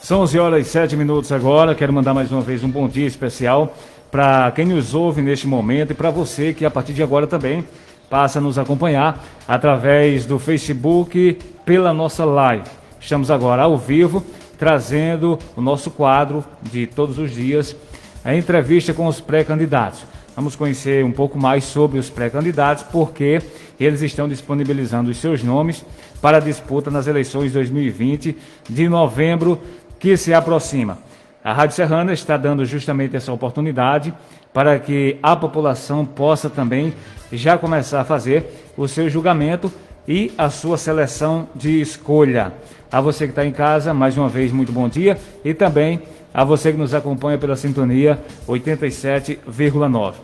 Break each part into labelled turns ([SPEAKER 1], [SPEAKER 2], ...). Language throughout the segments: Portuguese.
[SPEAKER 1] São 11 horas e 7 minutos agora. Quero mandar mais uma vez um bom dia especial para quem nos ouve neste momento e para você que a partir de agora também passa a nos acompanhar através do Facebook pela nossa live. Estamos agora ao vivo trazendo o nosso quadro de todos os dias, a entrevista com os pré-candidatos. Vamos conhecer um pouco mais sobre os pré-candidatos, porque eles estão disponibilizando os seus nomes para a disputa nas eleições 2020 de novembro, que se aproxima. A Rádio Serrana está dando justamente essa oportunidade para que a população possa também já começar a fazer o seu julgamento e a sua seleção de escolha. A você que está em casa, mais uma vez, muito bom dia. E também a você que nos acompanha pela sintonia 87,9.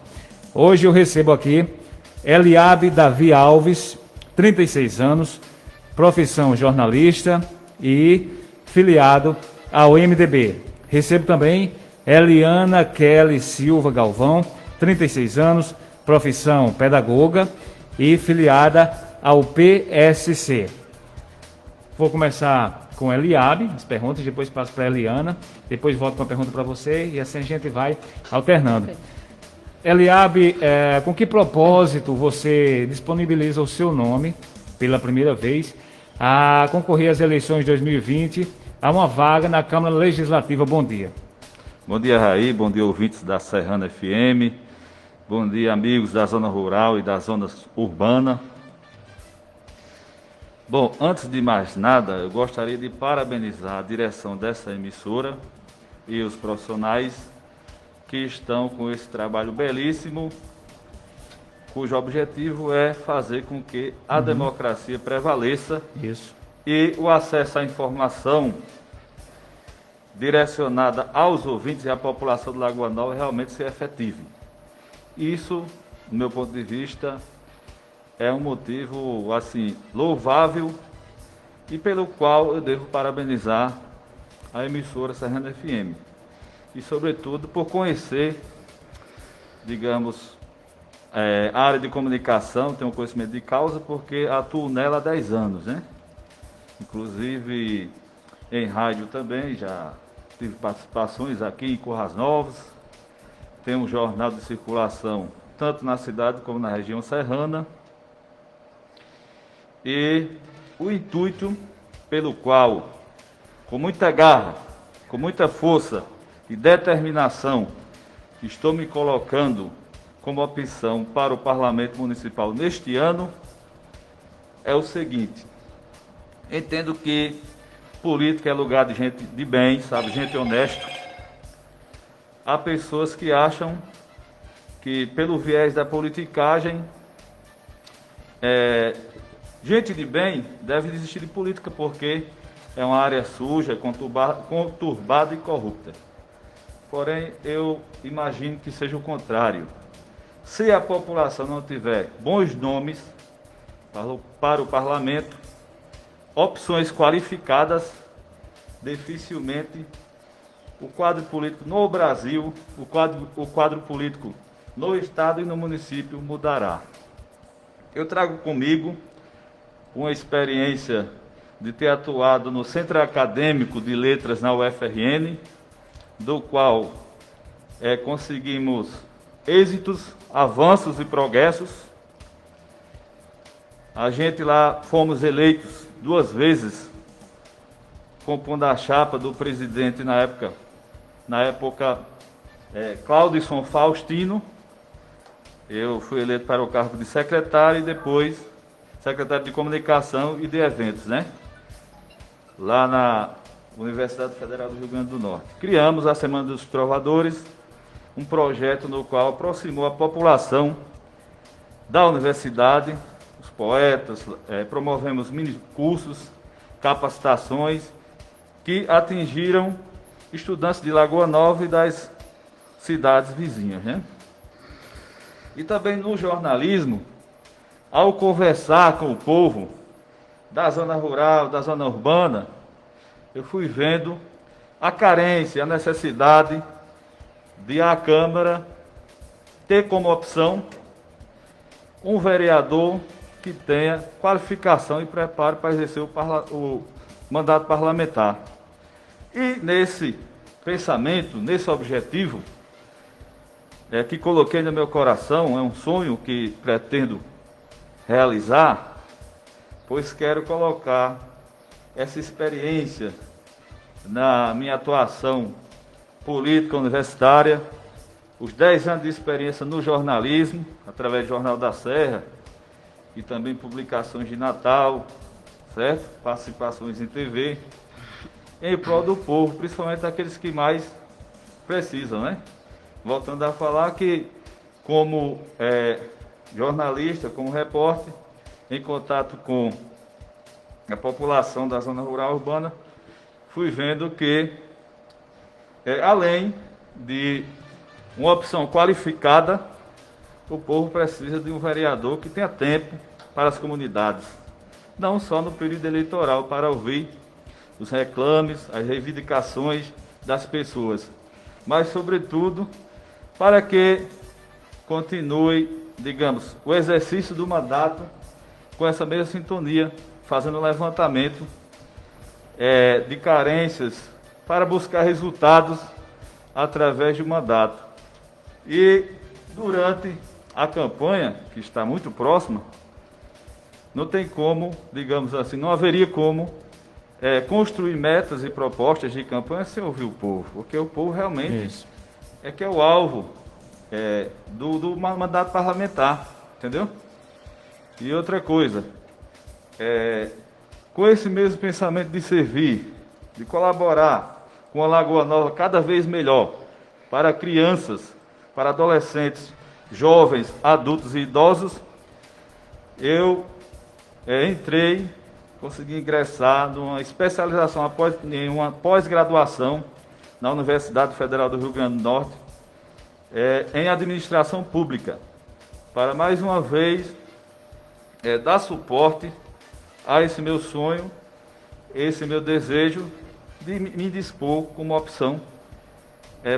[SPEAKER 1] Hoje eu recebo aqui Eliabe Davi Alves, 36 anos, profissão jornalista e filiado ao MDB. Recebo também Eliana Kelly Silva Galvão, 36 anos, profissão pedagoga e filiada ao PSC. Vou começar com Eliabe, as perguntas, depois passo para a Eliana, depois volto com a pergunta para você e assim a gente vai alternando. Eliabe, com que propósito você disponibiliza o seu nome pela primeira vez a concorrer às eleições de 2020 a uma vaga na Câmara Legislativa? Bom dia.
[SPEAKER 2] Bom dia, Raí. Bom dia, ouvintes da Serrana FM. Bom dia, amigos da zona rural e da zona urbana. Bom, antes de mais nada, eu gostaria de parabenizar a direção dessa emissora e os profissionais que estão com esse trabalho belíssimo, cujo objetivo é fazer com que a democracia prevaleça.
[SPEAKER 1] Isso.
[SPEAKER 2] E o acesso à informação direcionada aos ouvintes e à população de Lagoa Nova realmente ser efetivo. Isso, do meu ponto de vista, é um motivo, assim, louvável e pelo qual eu devo parabenizar a emissora Serrana FM. E, sobretudo, por conhecer, digamos, a área de comunicação, tenho um conhecimento de causa, porque atuo nela há 10 anos, né? Inclusive, em rádio também, já tive participações aqui em Currais Novos, tem um jornal de circulação, tanto na cidade como na região serrana. E o intuito pelo qual, com muita garra, com muita força e determinação, estou me colocando como opção para o Parlamento Municipal neste ano, é o seguinte: entendo que política é lugar de gente de bem, sabe, gente honesta. Há pessoas que acham que, pelo viés da politicagem, gente de bem deve desistir de política porque é uma área suja, conturbada e corrupta. Porém, eu imagino que seja o contrário. Se a população não tiver bons nomes para o parlamento, opções qualificadas, dificilmente o quadro político no Brasil, o quadro político no Estado e no município mudará. Eu trago comigo uma experiência de ter atuado no Centro Acadêmico de Letras na UFRN, do qual conseguimos êxitos, avanços e progressos. A gente lá fomos eleitos 2 vezes, compondo a chapa do presidente na época Claudson Faustino. Eu fui eleito para o cargo de secretário e depois secretário de Comunicação e de Eventos, né? Lá na Universidade Federal do Rio Grande do Norte. Criamos a Semana dos Trovadores, um projeto no qual aproximou a população da universidade, os poetas, promovemos mini cursos, capacitações que atingiram estudantes de Lagoa Nova e das cidades vizinhas, né? E também no jornalismo, ao conversar com o povo da zona rural, da zona urbana, eu fui vendo a carência, a necessidade de a Câmara ter como opção um vereador que tenha qualificação e preparo para exercer o mandato parlamentar. E nesse pensamento, nesse objetivo, que coloquei no meu coração, é um sonho que pretendo realizar, pois quero colocar essa experiência na minha atuação política universitária, os 10 anos de experiência no jornalismo, através do Jornal da Serra, e também publicações de Natal, certo? Participações em TV, em prol do povo, principalmente aqueles que mais precisam, né? Voltando a falar que, como jornalista, como repórter, em contato com a população da zona rural urbana, fui vendo que, além de uma opção qualificada, o povo precisa de um vereador que tenha tempo para as comunidades, não só no período eleitoral, para ouvir os reclames, as reivindicações das pessoas, mas, sobretudo, para que continue, digamos, o exercício do mandato com essa mesma sintonia, fazendo um levantamento de carências para buscar resultados através do mandato. E durante a campanha, que está muito próxima, não tem como, digamos assim, não haveria como construir metas e propostas de campanha sem ouvir o povo, porque o povo realmente que é o alvo do mandato parlamentar, entendeu? E outra coisa, com esse mesmo pensamento de servir, de colaborar com a Lagoa Nova cada vez melhor para crianças, para adolescentes, jovens, adultos e idosos, eu consegui ingressar numa especialização, em uma pós-graduação na Universidade Federal do Rio Grande do Norte, em administração pública, para mais uma vez dar suporte a esse meu sonho, esse meu desejo de me dispor como opção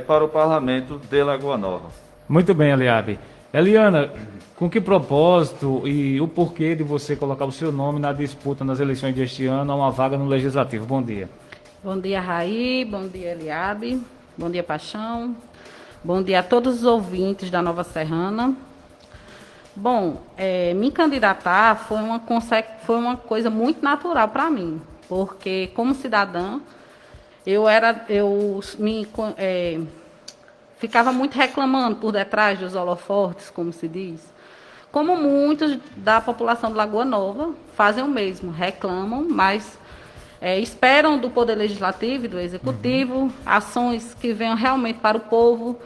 [SPEAKER 2] para o Parlamento de Lagoa Nova.
[SPEAKER 1] Muito bem, Eliabe. Eliana, com que propósito e o porquê de você colocar o seu nome na disputa nas eleições deste ano a uma vaga no Legislativo? Bom dia.
[SPEAKER 3] Bom dia, Raí. Bom dia, Eliabe. Bom dia, Paixão. Bom dia a todos os ouvintes da Nova Serrana. Bom, me candidatar foi uma coisa muito natural para mim, porque como cidadã, ficava muito reclamando por detrás dos holofotes, como se diz. Como muitos da população de Lagoa Nova fazem o mesmo, reclamam, mas esperam do Poder Legislativo e do Executivo ações que venham realmente para o povo,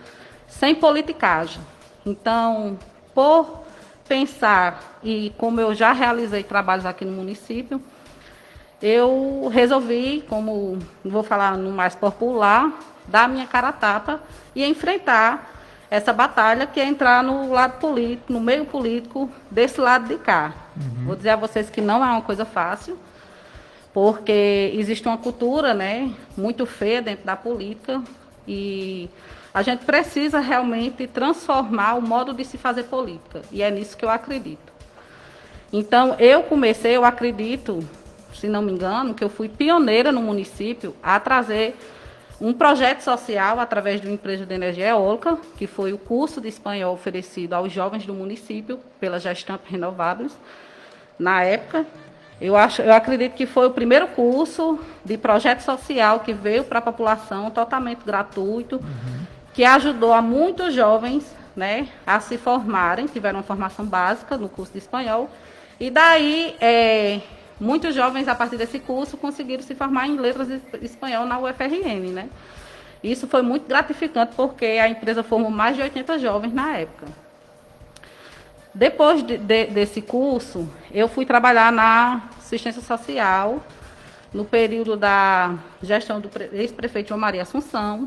[SPEAKER 3] sem politicagem. Então, por pensar, e como eu já realizei trabalhos aqui no município, eu resolvi, como vou falar no mais popular, dar minha cara a tapa e enfrentar essa batalha, que é entrar no lado político, no meio político, desse lado de cá. Vou dizer a vocês que não é uma coisa fácil, porque existe uma cultura, né, muito feia dentro da política, e a gente precisa realmente transformar o modo de se fazer política, e é nisso que eu acredito. Então, eu acredito, se não me engano, que eu fui pioneira no município a trazer um projeto social através de uma empresa de energia eólica, que foi o curso de espanhol oferecido aos jovens do município pela Gestamp Renováveis. Na época, eu acredito que foi o primeiro curso de projeto social que veio para a população, totalmente gratuito, que ajudou a muitos jovens, né, a se formarem, tiveram uma formação básica no curso de espanhol, e daí muitos jovens, a partir desse curso, conseguiram se formar em letras de espanhol na UFRN, né? Isso foi muito gratificante, porque a empresa formou mais de 80 jovens na época. Depois desse curso, eu fui trabalhar na assistência social, no período da gestão do ex-prefeito João Maria Assunção,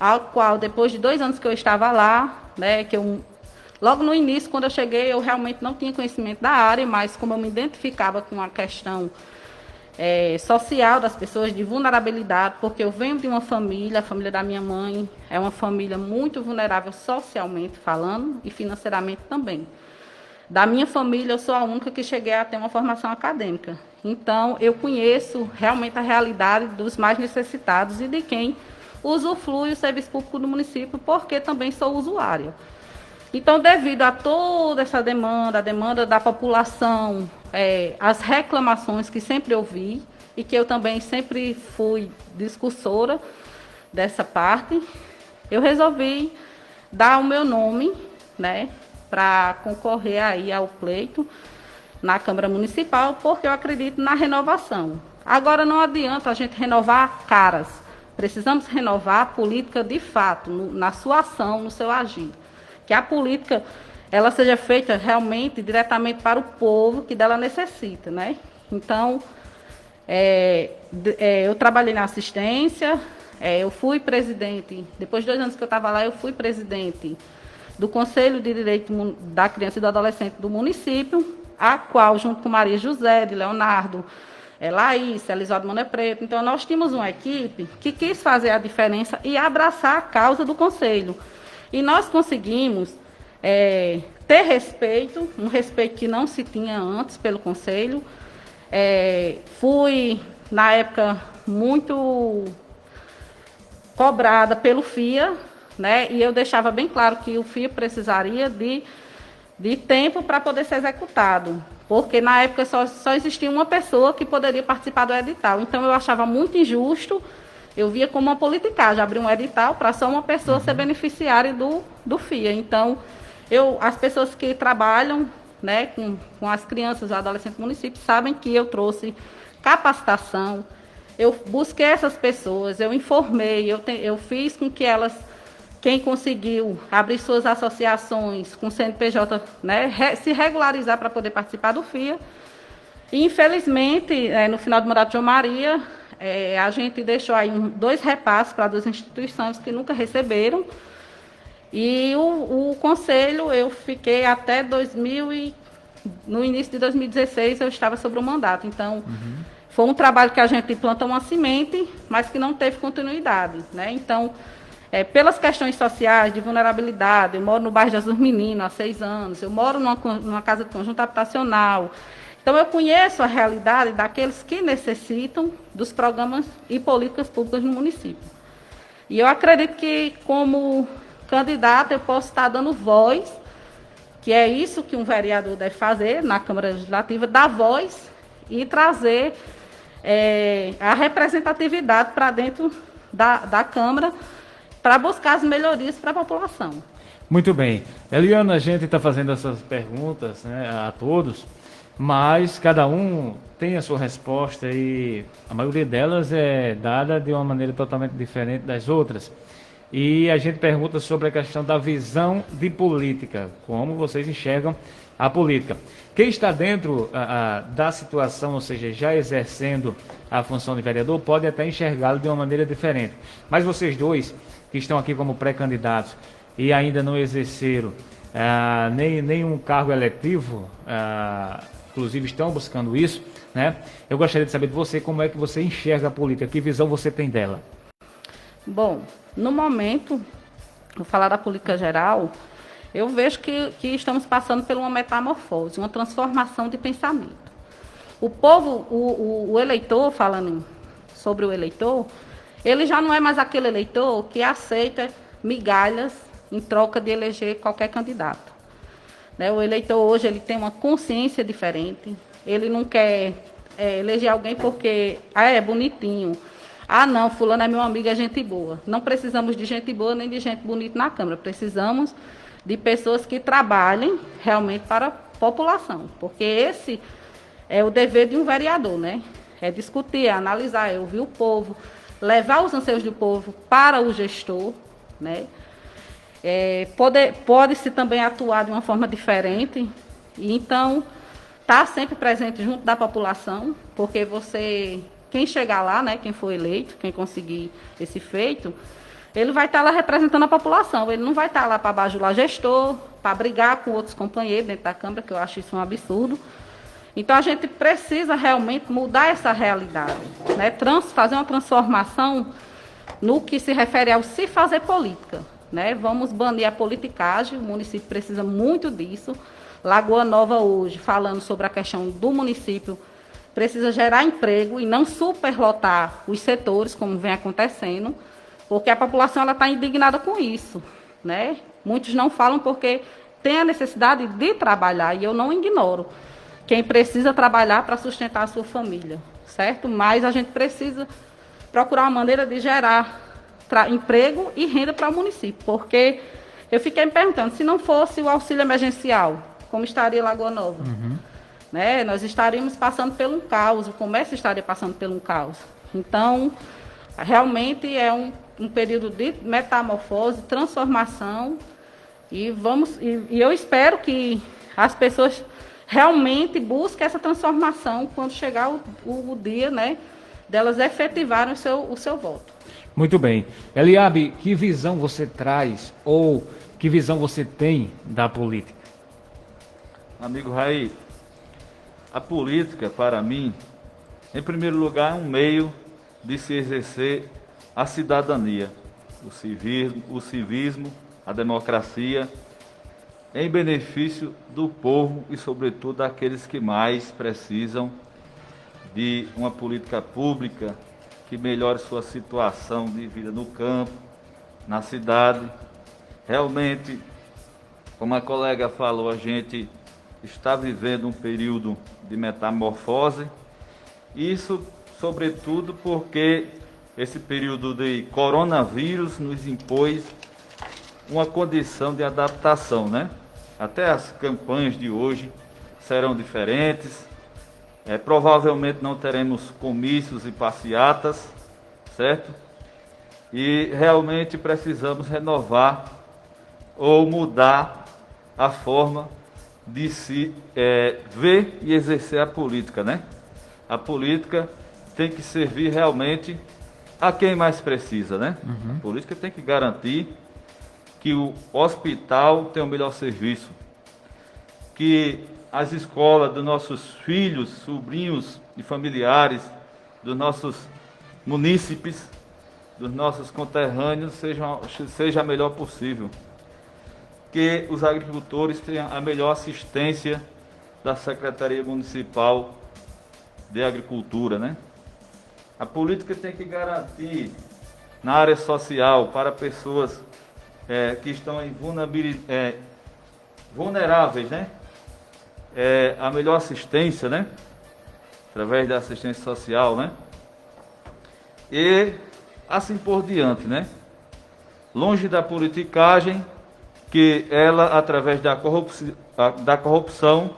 [SPEAKER 3] ao qual, depois de 2 anos que eu estava lá, né, logo no início, quando eu cheguei, eu realmente não tinha conhecimento da área, mas como eu me identificava com a questão social das pessoas, de vulnerabilidade, porque eu venho de uma família, a família da minha mãe é uma família muito vulnerável socialmente falando e financeiramente também. Da minha família, eu sou a única que cheguei a ter uma formação acadêmica. Então, eu conheço realmente a realidade dos mais necessitados e de quem usufrui o serviço público do município, porque também sou usuária. Então, devido a toda essa demanda, a demanda da população, as reclamações que sempre ouvi, e que eu também sempre fui discursora dessa parte, eu resolvi dar o meu nome, né, para concorrer aí ao pleito na Câmara Municipal, porque eu acredito na renovação. Agora, não adianta a gente renovar caras, precisamos renovar a política de fato, na sua ação, no seu agir. Que a política ela seja feita realmente, diretamente para o povo que dela necessita, né? Então, eu trabalhei na assistência, eu fui presidente, depois de 2 anos que eu estava lá, eu fui presidente do Conselho de Direito da Criança e do Adolescente do município, a qual, junto com Maria José, de Leonardo, Laís, Elisvaldo Mané Preto, então nós tínhamos uma equipe que quis fazer a diferença e abraçar a causa do Conselho. E nós conseguimos ter respeito, um respeito que não se tinha antes pelo Conselho. Fui, na época, muito cobrada pelo FIA, né? E eu deixava bem claro que o FIA precisaria de tempo para poder ser executado, porque na época só existia uma pessoa que poderia participar do edital. Então eu achava muito injusto, eu via como uma politicagem, abrir um edital para só uma pessoa ser beneficiária do FIA. Então, as pessoas que trabalham, né, com as crianças e adolescentes do município sabem que eu trouxe capacitação, eu busquei essas pessoas, eu informei, eu fiz com que elas, quem conseguiu abrir suas associações com CNPJ, né, se regularizar para poder participar do FIA. E, infelizmente, no final do mandato de João Maria, a gente deixou aí 2 repasses para 2 instituições que nunca receberam. E o conselho, eu fiquei até no início de 2016, eu estava sobre o mandato. Então, foi um trabalho que a gente plantou uma semente, mas que não teve continuidade, né? Então, pelas questões sociais, de vulnerabilidade, eu moro no bairro Jesus Menino há 6 anos, eu moro numa casa de conjunto habitacional. Então, eu conheço a realidade daqueles que necessitam dos programas e políticas públicas no município. E eu acredito que, como candidata, eu posso estar dando voz, que é isso que um vereador deve fazer na Câmara Legislativa, dar voz e trazer a representatividade para dentro da Câmara, para buscar as melhorias para a população.
[SPEAKER 1] Muito bem. Eliana, a gente está fazendo essas perguntas, né, a todos, mas cada um tem a sua resposta e a maioria delas é dada de uma maneira totalmente diferente das outras. E a gente pergunta sobre a questão da visão de política, como vocês enxergam a política. Quem está dentro da situação, ou seja, já exercendo a função de vereador, pode até enxergá-lo de uma maneira diferente. Mas vocês dois, que estão aqui como pré-candidatos e ainda não exerceram nenhum cargo eletivo, inclusive estão buscando isso, né? Eu gostaria de saber de você como é que você enxerga a política, que visão você tem dela.
[SPEAKER 3] Bom, no momento, vou falar da política geral, eu vejo que estamos passando por uma metamorfose, uma transformação de pensamento. O povo, o eleitor, falando sobre o eleitor, ele já não é mais aquele eleitor que aceita migalhas em troca de eleger qualquer candidato. O eleitor hoje ele tem uma consciência diferente, ele não quer eleger alguém porque é bonitinho. Não, fulano é meu amigo, é gente boa. Não precisamos de gente boa nem de gente bonita na Câmara. Precisamos de pessoas que trabalhem realmente para a população. Porque esse é o dever de um vereador, né? É discutir, é analisar, é ouvir o povo, levar os anseios do povo para o gestor, né? Pode-se também atuar de uma forma diferente. E então, estar sempre presente junto da população, porque quem chegar lá, né, quem for eleito, quem conseguir esse feito, ele vai estar lá representando a população. Ele não vai estar lá para bajular gestor, para brigar com outros companheiros dentro da Câmara, que eu acho isso um absurdo. Então, a gente precisa realmente mudar essa realidade, né? Fazer uma transformação no que se refere ao se fazer política, né? Vamos banir a politicagem, o município precisa muito disso. Lagoa Nova hoje, falando sobre a questão do município, precisa gerar emprego e não superlotar os setores, como vem acontecendo, porque a população está indignada com isso, né? Muitos não falam porque tem a necessidade de trabalhar, e eu não ignoro quem precisa trabalhar para sustentar a sua família, certo? Mas a gente precisa procurar uma maneira de gerar emprego e renda para o município, porque eu fiquei me perguntando, se não fosse o auxílio emergencial, como estaria Lagoa Nova? Né? Nós estaríamos passando por um caos, o comércio estaria passando por um caos. Então, realmente é um período de metamorfose, transformação, e eu espero que as pessoas realmente busquem essa transformação quando chegar o dia, né, delas efetivarem o seu voto.
[SPEAKER 1] Muito bem. Eliabe, que visão você traz ou que visão você tem da política?
[SPEAKER 2] Amigo Raí, a política, para mim, em primeiro lugar, é um meio de se exercer a cidadania, o civismo, a democracia, em benefício do povo e, sobretudo, daqueles que mais precisam de uma política pública que melhore sua situação de vida no campo, na cidade. Realmente, como a colega falou, a gente está vivendo um período de metamorfose. Isso, sobretudo, porque esse período de coronavírus nos impôs uma condição de adaptação, né? Até as campanhas de hoje serão diferentes. Provavelmente não teremos comícios e passeatas, certo? E realmente precisamos renovar ou mudar a forma de se ver e exercer a política, né? A política tem que servir realmente a quem mais precisa, né? A política tem que garantir que o hospital tenha o melhor serviço, que as escolas dos nossos filhos, sobrinhos e familiares, dos nossos munícipes, dos nossos conterrâneos, seja a melhor possível. Que os agricultores tenham a melhor assistência da Secretaria Municipal de Agricultura, né? A política tem que garantir na área social para pessoas que estão em vulneráveis, né? A melhor assistência, né? Através da assistência social, né? E assim por diante, né? Longe da politicagem, que ela, através da corrupção,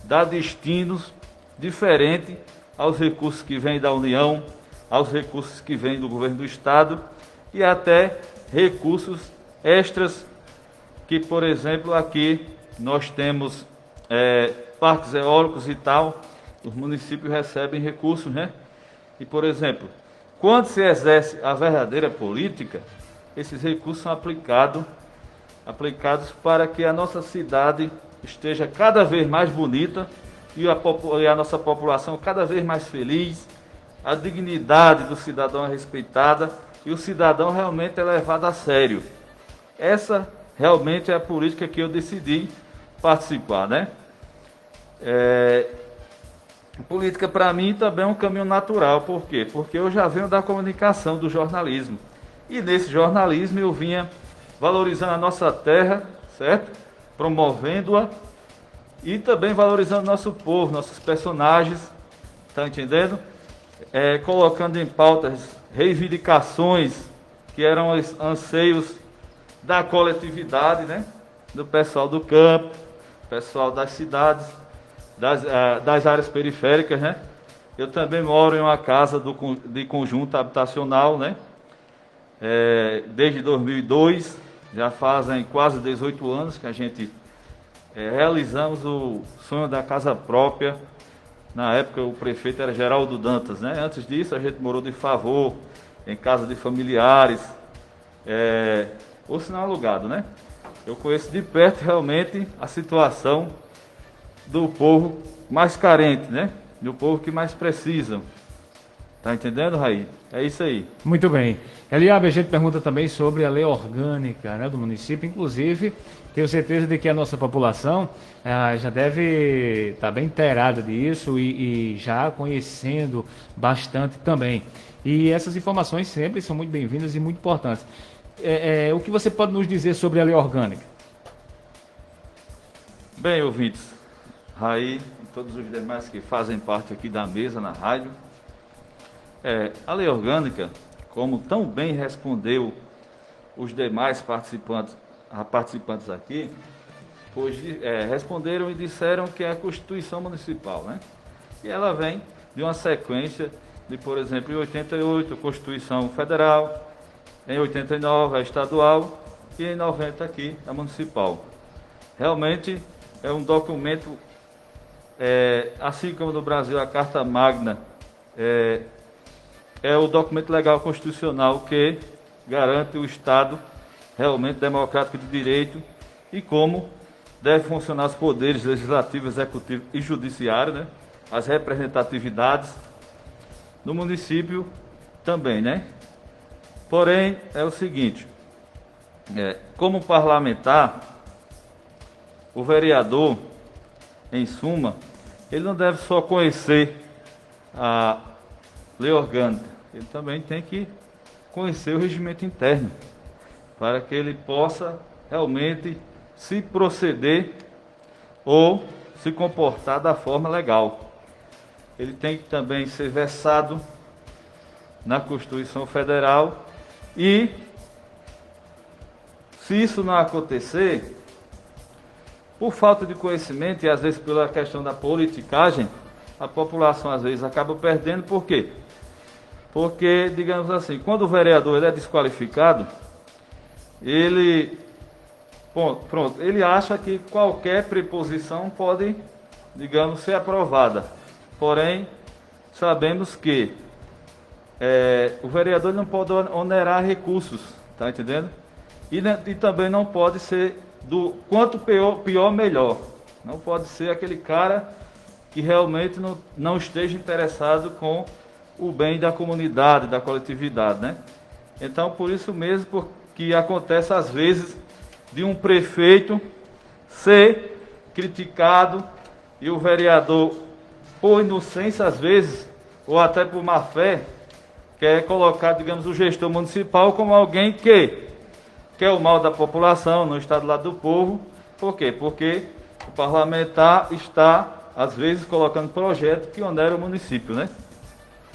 [SPEAKER 2] dá destinos diferentes aos recursos que vêm da União, aos recursos que vêm do governo do Estado e até recursos extras que, por exemplo, aqui nós temos parques eólicos e tal, os municípios recebem recursos, né? E, por exemplo, quando se exerce a verdadeira política, esses recursos são aplicados para que a nossa cidade esteja cada vez mais bonita e a nossa população cada vez mais feliz, a dignidade do cidadão é respeitada e o cidadão realmente é levado a sério. Essa realmente é a política que eu decidi participar, né? Política para mim também é um caminho natural. Por quê? Porque eu já venho da comunicação, do jornalismo. E nesse jornalismo eu vinha valorizando a nossa terra, certo? Promovendo-a e também valorizando nosso povo, nossos personagens, tá entendendo? Colocando em pautas reivindicações que eram os anseios da coletividade, né? Do pessoal do campo, pessoal das cidades, das áreas periféricas, né? Eu também moro em uma casa de conjunto habitacional, né? Desde 2002, já fazem quase 18 anos que a gente realizamos o sonho da casa própria. Na época o prefeito era Geraldo Dantas, né? Antes disso a gente morou de favor, em casa de familiares, ou se não alugado, né? Eu conheço de perto realmente a situação do povo mais carente, né? Do povo que mais precisa. Tá entendendo, Raí? É isso aí.
[SPEAKER 1] Muito bem. Eliabe, a gente pergunta também sobre a lei orgânica, né, do município. Inclusive, tenho certeza de que a nossa população já deve estar bem inteirada disso e já conhecendo bastante também. E essas informações sempre são muito bem-vindas e muito importantes. O que você pode nos dizer sobre a lei orgânica?
[SPEAKER 2] Bem, ouvintes, Raí e todos os demais que fazem parte aqui da mesa na rádio, a lei orgânica, como tão bem respondeu os demais participantes aqui, hoje responderam e disseram que é a Constituição Municipal, né? E ela vem de uma sequência de, por exemplo, em 88, a Constituição Federal, em 89, a Estadual e em 90 aqui, a Municipal. Realmente é um documento, assim como no Brasil a Carta Magna, é o documento legal constitucional que garante o Estado realmente democrático de direito e como deve funcionar os poderes legislativo, executivo e judiciário, né? As representatividades no município também, né? Porém, é o seguinte, como parlamentar, o vereador, em suma, ele não deve só conhecer a lei orgânica, ele também tem que conhecer o regimento interno, para que ele possa realmente se proceder ou se comportar da forma legal. Ele tem que também ser versado na Constituição Federal e, se isso não acontecer, por falta de conhecimento e às vezes pela questão da politicagem, a população às vezes acaba perdendo. Por quê? Porque, digamos assim, quando o vereador ele é desqualificado, ele acha que qualquer preposição pode, digamos, ser aprovada. Porém, sabemos que o vereador não pode onerar recursos, tá entendendo? E também não pode ser do quanto pior, melhor. Não pode ser aquele cara que realmente não esteja interessado com o bem da comunidade, da coletividade, né? Então, por isso mesmo que acontece às vezes de um prefeito ser criticado e o vereador, por inocência às vezes, ou até por má fé, quer colocar, digamos, o gestor municipal como alguém que quer o mal da população, não está do lado do povo. Por quê? Porque o parlamentar está, às vezes, colocando projeto que onera o município, né?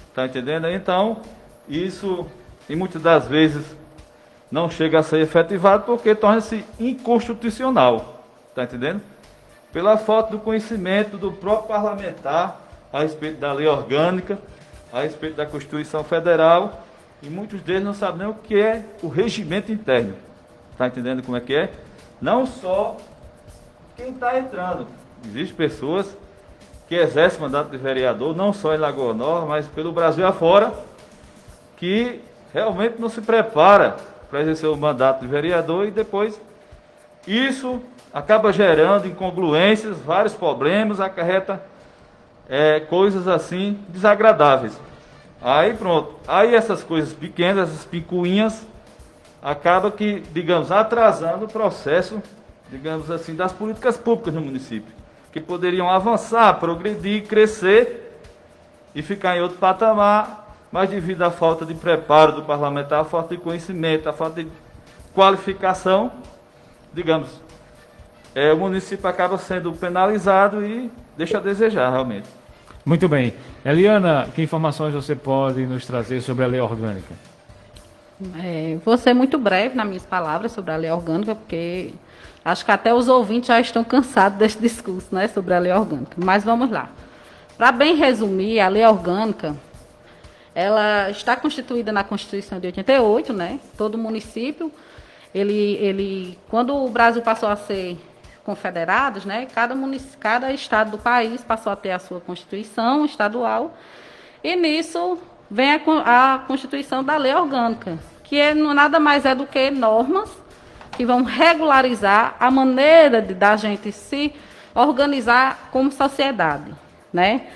[SPEAKER 2] Está entendendo? Então, isso, e muitas das vezes, não chega a ser efetivado porque torna-se inconstitucional. Está entendendo? Pela falta do conhecimento do próprio parlamentar a respeito da lei orgânica, a respeito da Constituição Federal, e muitos deles não sabem nem o que é o regimento interno. Está entendendo como é que é? Não só quem está entrando. Existem pessoas que exercem mandato de vereador, não só em Lagoa Nova, mas pelo Brasil afora, que realmente não se prepara para exercer o mandato de vereador e depois isso acaba gerando incongruências, vários problemas, acarreta coisas assim desagradáveis. Aí pronto, aí essas coisas pequenas, essas picuinhas, acaba que, digamos, atrasando o processo, digamos assim, das políticas públicas no município, que poderiam avançar, progredir, crescer e ficar em outro patamar, mas devido à falta de preparo do parlamentar, à falta de conhecimento, à falta de qualificação, digamos, o município acaba sendo penalizado e deixa a desejar, realmente.
[SPEAKER 1] Muito bem. Eliana, que informações você pode nos trazer sobre a lei orgânica?
[SPEAKER 3] Vou ser muito breve nas minhas palavras sobre a lei orgânica, porque acho que até os ouvintes já estão cansados desse discurso, né, sobre a lei orgânica. Mas vamos lá. Para bem resumir, a lei orgânica, ela está constituída na Constituição de 88, né? Todo município, quando o Brasil passou a ser confederados, né? Cada estado do país passou a ter a sua Constituição estadual, e nisso vem a Constituição da Lei Orgânica, que nada mais é do que normas que vão regularizar a maneira da gente se organizar como sociedade, né?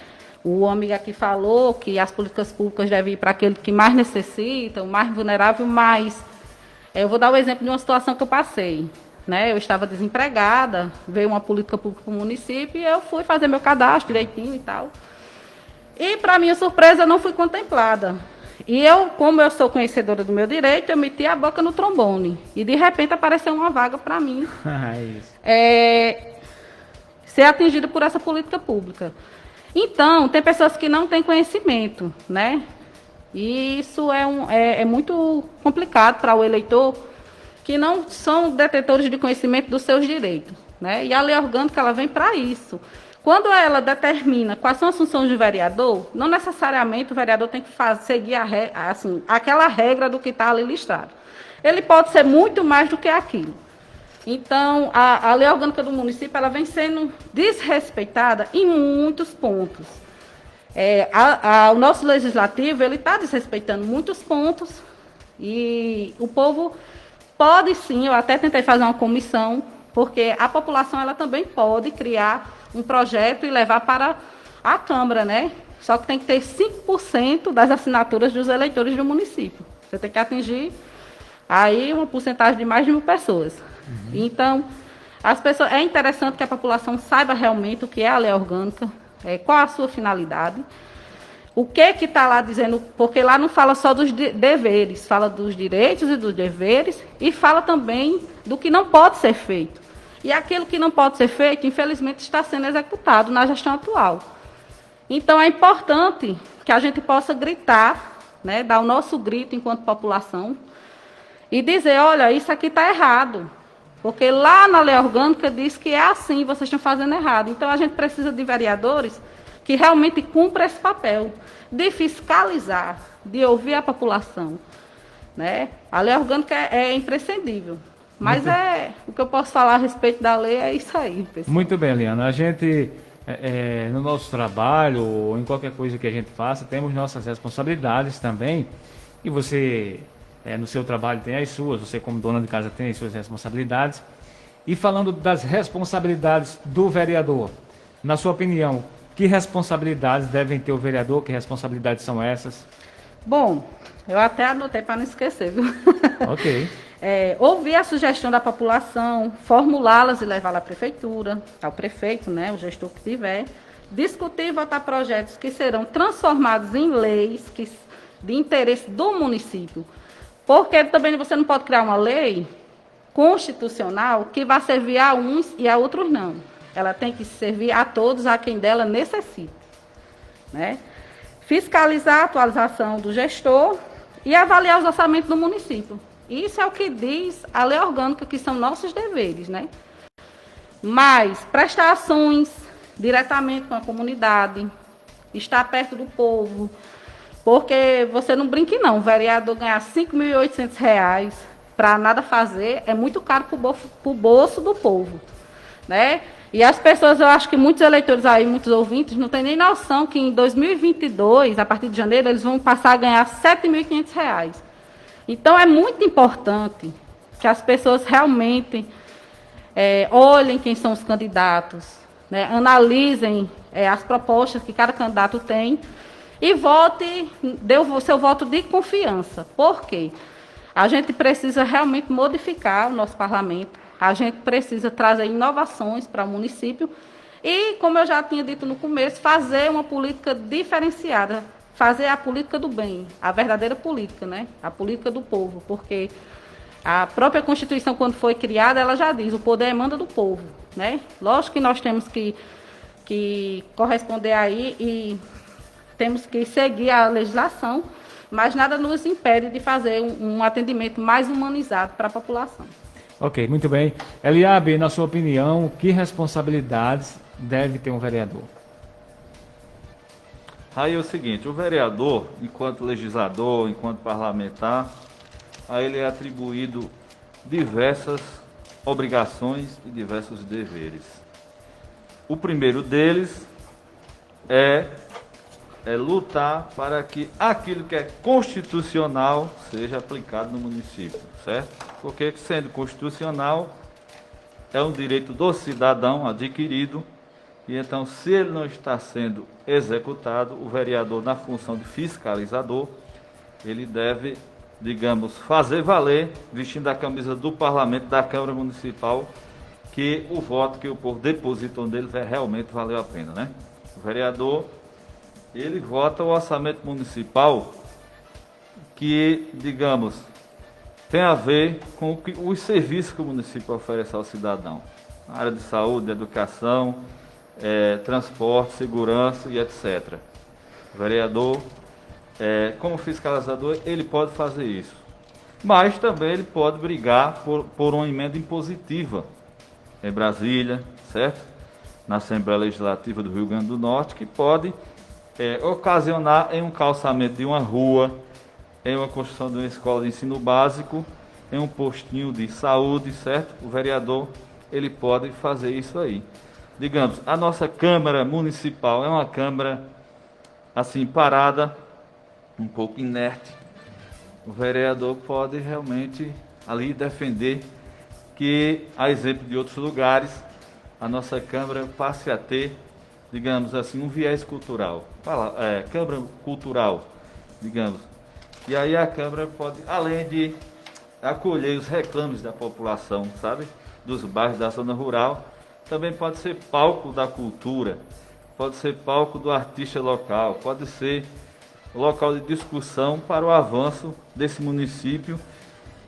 [SPEAKER 3] O amigo aqui falou que as políticas públicas devem ir para aquele que mais necessita, o mais vulnerável, mas eu vou dar o exemplo de uma situação que eu passei. Né? Eu estava desempregada, veio uma política pública para o município e eu fui fazer meu cadastro direitinho e tal. E, para minha surpresa, eu não fui contemplada. E eu, como eu sou conhecedora do meu direito, eu meti a boca no trombone. E, de repente, apareceu uma vaga para mim ser atingida por essa política pública. Então, tem pessoas que não têm conhecimento, né? E isso é muito complicado para o eleitor, que não são detentores de conhecimento dos seus direitos, né? E a lei orgânica, ela vem para isso. Quando ela determina quais são as funções do vereador, não necessariamente o vereador tem que seguir aquela regra do que está ali listado. Ele pode ser muito mais do que aquilo. Então, a lei orgânica do município, ela vem sendo desrespeitada em muitos pontos. O nosso legislativo, ele está desrespeitando muitos pontos e o povo pode sim, eu até tentei fazer uma comissão, porque a população, ela também pode criar um projeto e levar para a Câmara, né? Só que tem que ter 5% das assinaturas dos eleitores do município. Você tem que atingir aí uma porcentagem de mais de 1.000 pessoas. Então, é interessante que a população saiba realmente o que é a lei orgânica, qual a sua finalidade, o que está lá dizendo, porque lá não fala só dos deveres, fala dos direitos e dos deveres, e fala também do que não pode ser feito. E aquilo que não pode ser feito, infelizmente, está sendo executado na gestão atual. Então, é importante que a gente possa gritar, né, dar o nosso grito enquanto população, e dizer, olha, isso aqui está errado. Porque lá na lei orgânica diz que é assim, vocês estão fazendo errado. Então, a gente precisa de vereadores que realmente cumpram esse papel de fiscalizar, de ouvir a população, né? A lei orgânica é imprescindível. Mas o que eu posso falar a respeito da lei é isso aí, pessoal.
[SPEAKER 1] Muito bem, Eliana. A gente, no nosso trabalho, ou em qualquer coisa que a gente faça, temos nossas responsabilidades também. E você, no seu trabalho, tem as suas. Você, como dona de casa, tem as suas responsabilidades. E falando das responsabilidades do vereador, na sua opinião, que responsabilidades devem ter o vereador? Que responsabilidades são essas?
[SPEAKER 3] Bom, eu até anotei para não esquecer, viu?
[SPEAKER 1] Ok.
[SPEAKER 3] Ouvir a sugestão da população, formulá-las e levá-la à prefeitura, ao prefeito, né, o gestor que tiver, discutir e votar projetos que serão transformados em leis de interesse do município. Porque também você não pode criar uma lei constitucional que vai servir a uns e a outros não. Ela tem que servir a todos, a quem dela necessita, né? Fiscalizar a atualização do gestor e avaliar os orçamentos do município. Isso é o que diz a lei orgânica, que são nossos deveres, né? Mas prestar ações diretamente com a comunidade, estar perto do povo, porque você não brinque não, o vereador ganhar R$ 5.800 para nada fazer é muito caro para o bolso do povo, né? E as pessoas, eu acho que muitos eleitores aí, muitos ouvintes, não têm nem noção que em 2022, a partir de janeiro, eles vão passar a ganhar R$ 7.500. Então, é muito importante que as pessoas realmente olhem quem são os candidatos, né, analisem as propostas que cada candidato tem e dê o seu voto de confiança. Por quê? A gente precisa realmente modificar o nosso parlamento, a gente precisa trazer inovações para o município e, como eu já tinha dito no começo, fazer uma política diferenciada, fazer a política do bem, a verdadeira política, né? A política do povo, porque a própria Constituição, quando foi criada, ela já diz, o poder emana do povo, né? Lógico que nós temos que corresponder aí e temos que seguir a legislação, mas nada nos impede de fazer um atendimento mais humanizado para a população.
[SPEAKER 1] Ok, muito bem. Eliabe, na sua opinião, que responsabilidades deve ter um vereador?
[SPEAKER 2] Aí é o seguinte, o vereador, enquanto legislador, enquanto parlamentar, a ele é atribuído diversas obrigações e diversos deveres. O primeiro deles é lutar para que aquilo que é constitucional seja aplicado no município, certo? Porque, sendo constitucional, é um direito do cidadão adquirido E então, se ele não está sendo executado, o vereador, na função de fiscalizador, ele deve, digamos, fazer valer, vestindo a camisa do parlamento, da Câmara Municipal, que o voto que o povo depositou nele realmente valeu a pena, né? O vereador, ele vota o orçamento municipal que, digamos, tem a ver com os serviços que o município oferece ao cidadão. Na área de saúde, educação, transporte, segurança e etc. O vereador, como fiscalizador, ele pode fazer isso. Mas também ele pode brigar por uma emenda impositiva em Brasília, certo? Na Assembleia Legislativa do Rio Grande do Norte, que pode ocasionar em um calçamento de uma rua, em uma construção de uma escola de ensino básico, em um postinho de saúde, certo? O vereador, ele pode fazer isso aí. Digamos, a nossa Câmara Municipal é uma Câmara, assim, parada, um pouco inerte. O vereador pode realmente ali defender que, a exemplo de outros lugares, a nossa Câmara passe a ter, digamos assim, um viés cultural. Câmara cultural, digamos. E aí a Câmara pode, além de acolher os reclames da população, sabe? Dos bairros da zona rural, também pode ser palco da cultura, pode ser palco do artista local, pode ser local de discussão para o avanço desse município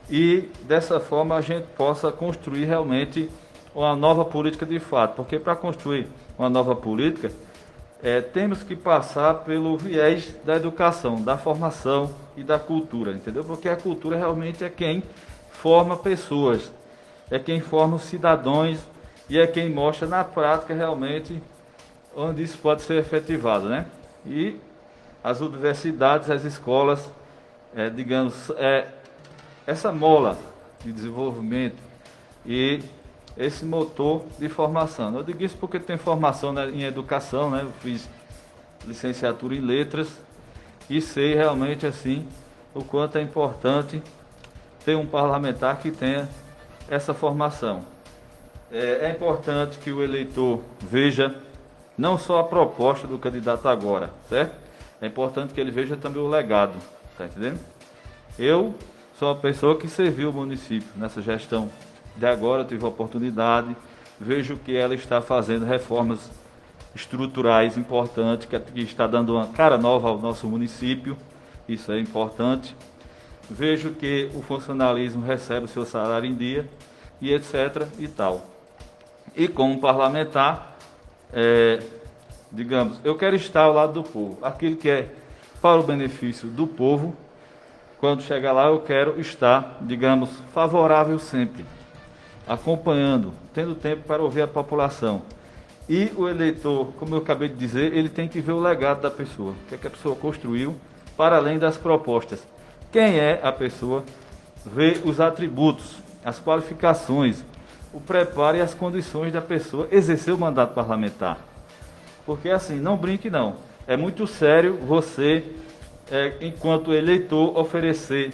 [SPEAKER 2] e dessa forma a gente possa construir realmente uma nova política de fato, porque para construir uma nova política temos que passar pelo viés da educação, da formação e da cultura, entendeu? Porque a cultura realmente é quem forma pessoas, é quem forma os cidadãos e é quem mostra na prática realmente onde isso pode ser efetivado, né? E as universidades, as escolas, digamos, essa mola de desenvolvimento e esse motor de formação. Eu digo isso porque tem formação, né, em educação, né? Eu fiz licenciatura em letras e sei realmente assim o quanto é importante ter um parlamentar que tenha essa formação. É importante que o eleitor veja não só a proposta do candidato agora, certo? É importante que ele veja também o legado, tá entendendo? Eu sou uma pessoa que serviu o município nessa gestão de agora, eu tive a oportunidade, vejo que ela está fazendo reformas estruturais importantes, que está dando uma cara nova ao nosso município, isso é importante. Vejo que o funcionalismo recebe o seu salário em dia, e etc. e tal. E como parlamentar, digamos, eu quero estar ao lado do povo. Aquilo que é para o benefício do povo, quando chegar lá eu quero estar, digamos, favorável sempre, acompanhando, tendo tempo para ouvir a população. E o eleitor, como eu acabei de dizer, ele tem que ver o legado da pessoa, o que é que a pessoa construiu, para além das propostas. Quem é a pessoa? Ver os atributos, as qualificações, o preparo e as condições da pessoa exercer o mandato parlamentar. Porque assim, não brinque não. É muito sério você, enquanto eleitor, oferecer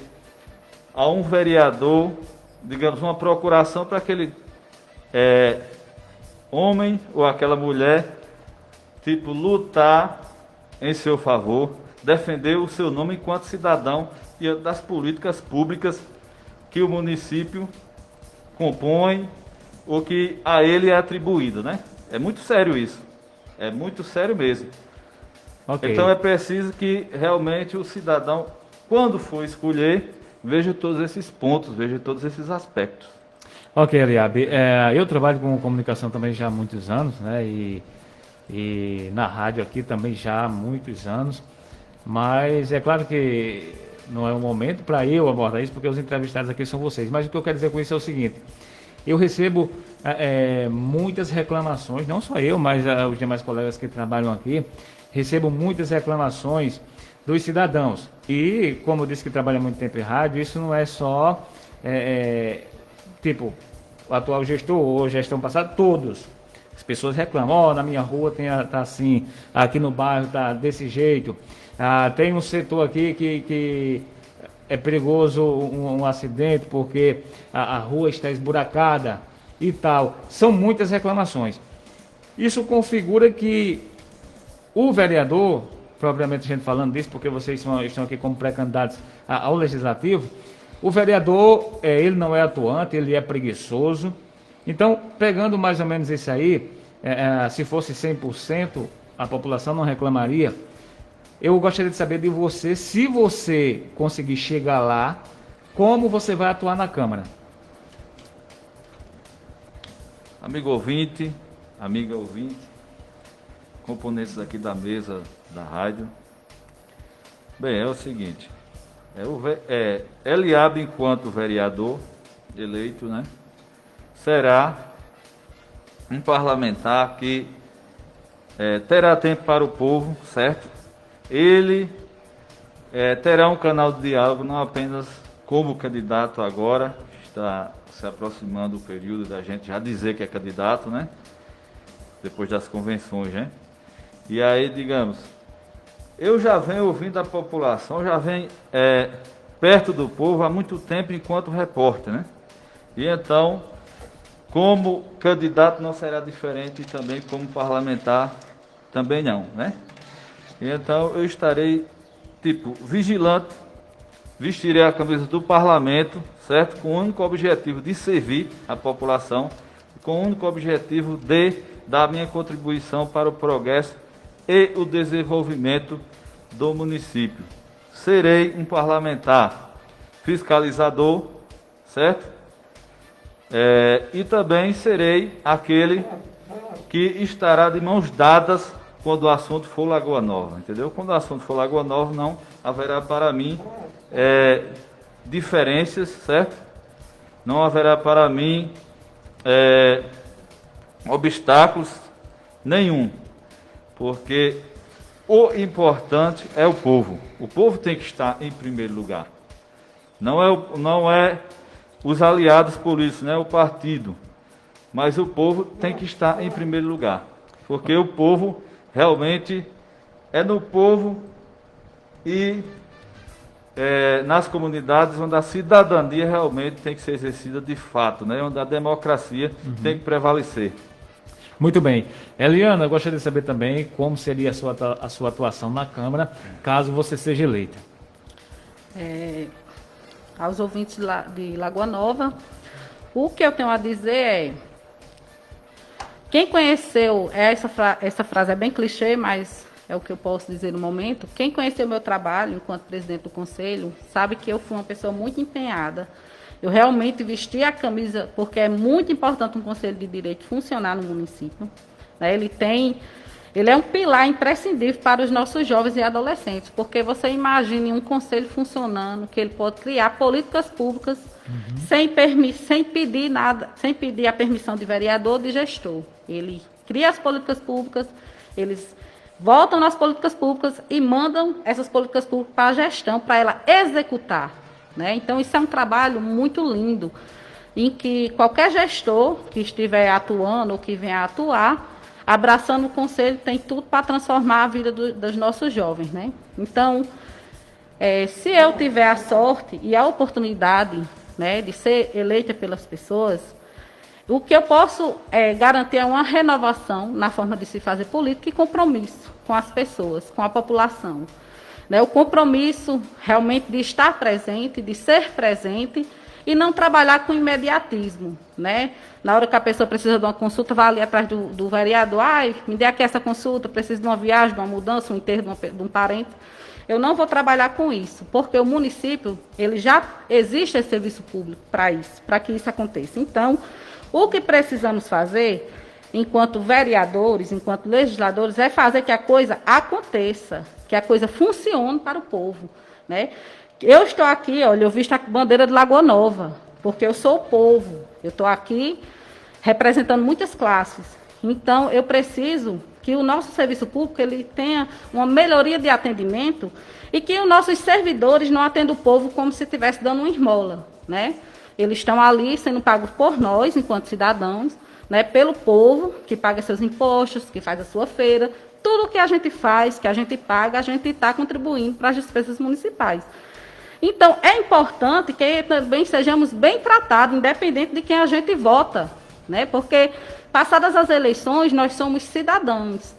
[SPEAKER 2] a um vereador, digamos, uma procuração para aquele homem ou aquela mulher, tipo, lutar em seu favor, defender o seu nome enquanto cidadão e das políticas públicas que o município compõe ou que a ele é atribuído, né? É muito sério isso. É muito sério mesmo. Okay. Então é preciso que realmente o cidadão, quando for escolher, veja todos esses pontos, veja todos esses aspectos.
[SPEAKER 1] Ok, Eliabe. Eu trabalho com comunicação também já há muitos anos, né? E na rádio aqui também já há muitos anos. Mas é claro que não é o momento para eu abordar isso, porque os entrevistados aqui são vocês. Mas o que eu quero dizer com isso é o seguinte: eu recebo muitas reclamações, não só eu, mas os demais colegas que trabalham aqui, recebo muitas reclamações dos cidadãos. E, como eu disse que trabalho há muito tempo em rádio, isso não é só, tipo, o atual gestor ou gestão passada, todos. As pessoas reclamam, na minha rua tá assim, aqui no bairro tá desse jeito. Tem um setor aqui que é perigoso um acidente porque a rua está esburacada e tal. São muitas reclamações. Isso configura que o vereador, propriamente a gente falando disso, porque vocês estão aqui como pré-candidatos ao Legislativo, o vereador, ele não é atuante, ele é preguiçoso. Então, pegando mais ou menos isso aí, se fosse 100%, a população não reclamaria. Eu gostaria de saber de você, se você conseguir chegar lá, como você vai atuar na Câmara.
[SPEAKER 2] Amigo ouvinte, amiga ouvinte, componentes aqui da mesa da rádio. Bem, é o seguinte, Eliabe, enquanto vereador eleito, né, será um parlamentar que terá tempo para o povo, certo? Ele terá um canal de diálogo, não apenas como candidato agora, está se aproximando o período da gente já dizer que é candidato, né? Depois das convenções, né? E aí, digamos, eu já venho ouvindo a população, já venho perto do povo há muito tempo enquanto repórter, né? E então, como candidato não será diferente, e também como parlamentar também não, né? E então eu estarei, vigilante, vestirei a camisa do parlamento, certo? Com o único objetivo de servir a população, com o único objetivo de dar minha contribuição para o progresso e o desenvolvimento do município. Serei um parlamentar fiscalizador, certo? E também serei aquele que estará de mãos dadas quando o assunto for Lagoa Nova, entendeu? Quando o assunto for Lagoa Nova, não haverá para mim diferenças, certo? Não haverá para mim obstáculos nenhum, porque o importante é o povo. O povo tem que estar em primeiro lugar. Não é os aliados políticos, não é o partido, mas o povo tem que estar em primeiro lugar, porque o povo realmente é no povo e nas comunidades onde a cidadania realmente tem que ser exercida de fato, né? Onde a democracia tem que prevalecer.
[SPEAKER 1] Muito bem. Eliana, eu gostaria de saber também como seria a sua atuação na Câmara, caso você seja eleita.
[SPEAKER 3] Aos ouvintes de Lagoa Nova, o que eu tenho a dizer é: quem conheceu, essa frase é bem clichê, mas é o que eu posso dizer no momento, quem conheceu meu trabalho enquanto presidente do Conselho, sabe que eu fui uma pessoa muito empenhada. Eu realmente vesti a camisa, porque é muito importante um Conselho de Direito funcionar no município, né? Ele é um pilar imprescindível para os nossos jovens e adolescentes, porque você imagine um conselho funcionando, que ele pode criar políticas públicas sem pedir nada, sem pedir a permissão de vereador ou de gestor. Ele cria as políticas públicas, eles votam nas políticas públicas e mandam essas políticas públicas para a gestão, para ela executar, né? Então, isso é um trabalho muito lindo, em que qualquer gestor que estiver atuando ou que venha a atuar, abraçando o Conselho, tem tudo para transformar a vida dos nossos jovens, né? Então, se eu tiver a sorte e a oportunidade, né, de ser eleita pelas pessoas, o que eu posso garantir é uma renovação na forma de se fazer política e compromisso com as pessoas, com a população, né? O compromisso realmente de estar presente, de ser presente e não trabalhar com imediatismo, né? Na hora que a pessoa precisa de uma consulta, vai ali atrás do vereador, me dê aqui essa consulta, preciso de uma viagem, de uma mudança, um enterro de um parente. Eu não vou trabalhar com isso, porque o município, ele já existe esse serviço público para isso, para que isso aconteça. Então, o que precisamos fazer, enquanto vereadores, enquanto legisladores, é fazer que a coisa aconteça, que a coisa funcione para o povo, né? Eu estou aqui, olha, eu visto a bandeira de Lagoa Nova, porque eu sou o povo. Eu estou aqui representando muitas classes. Então, eu preciso que o nosso serviço público ele tenha uma melhoria de atendimento e que os nossos servidores não atendam o povo como se estivesse dando uma esmola, né? Eles estão ali sendo pagos por nós, enquanto cidadãos, né, pelo povo, que paga seus impostos, que faz a sua feira. Tudo que a gente faz, que a gente paga, a gente está contribuindo para as despesas municipais. Então, é importante que também sejamos bem tratados, independente de quem a gente vota, né? Porque passadas as eleições, nós somos cidadãos.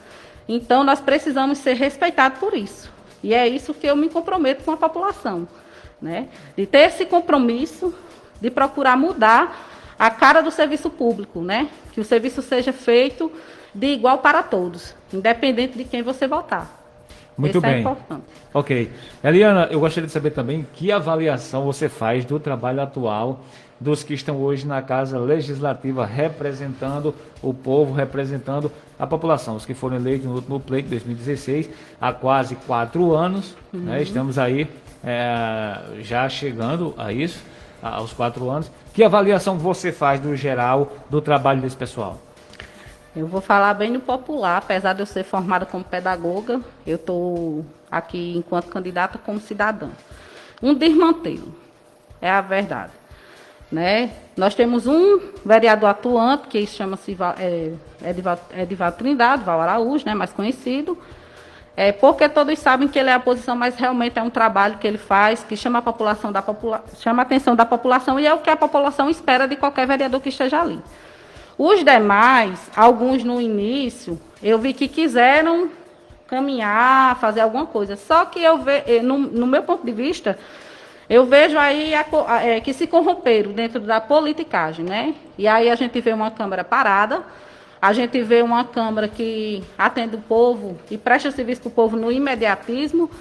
[SPEAKER 3] Então, nós precisamos ser respeitados por isso. E é isso que eu me comprometo com a população, né? De ter esse compromisso, de procurar mudar a cara do serviço público, né? Que o serviço seja feito de igual para todos, independente de quem você votar.
[SPEAKER 1] Muito
[SPEAKER 3] Isso
[SPEAKER 1] bem.
[SPEAKER 3] é importante.
[SPEAKER 1] Ok. Eliana, eu gostaria de saber também que avaliação você faz do trabalho atual dos que estão hoje na Casa Legislativa representando o povo, representando a população, os que foram eleitos no último pleito de 2016, há quase 4 anos, né? Estamos aí já chegando a isso, aos 4 anos. Que avaliação você faz do geral do trabalho desse pessoal?
[SPEAKER 3] Eu vou falar bem no popular, apesar de eu ser formada como pedagoga, eu estou aqui enquanto candidata como cidadã. Um desmantelo, é a verdade, né? Nós temos um vereador atuante, que chama-se Edivaldo Trindade, Val Araújo, né, mais conhecido, porque todos sabem que ele é a oposição, mas realmente é um trabalho que ele faz, que chama a atenção da população, e é o que a população espera de qualquer vereador que esteja ali. Os demais, alguns no início, eu vi que quiseram caminhar, fazer alguma coisa. Só que no meu ponto de vista, eu vejo aí que se corromperam dentro da politicagem, né? E aí a gente vê uma Câmara parada, a gente vê uma Câmara que atende o povo e presta serviço para o povo no imediatismo,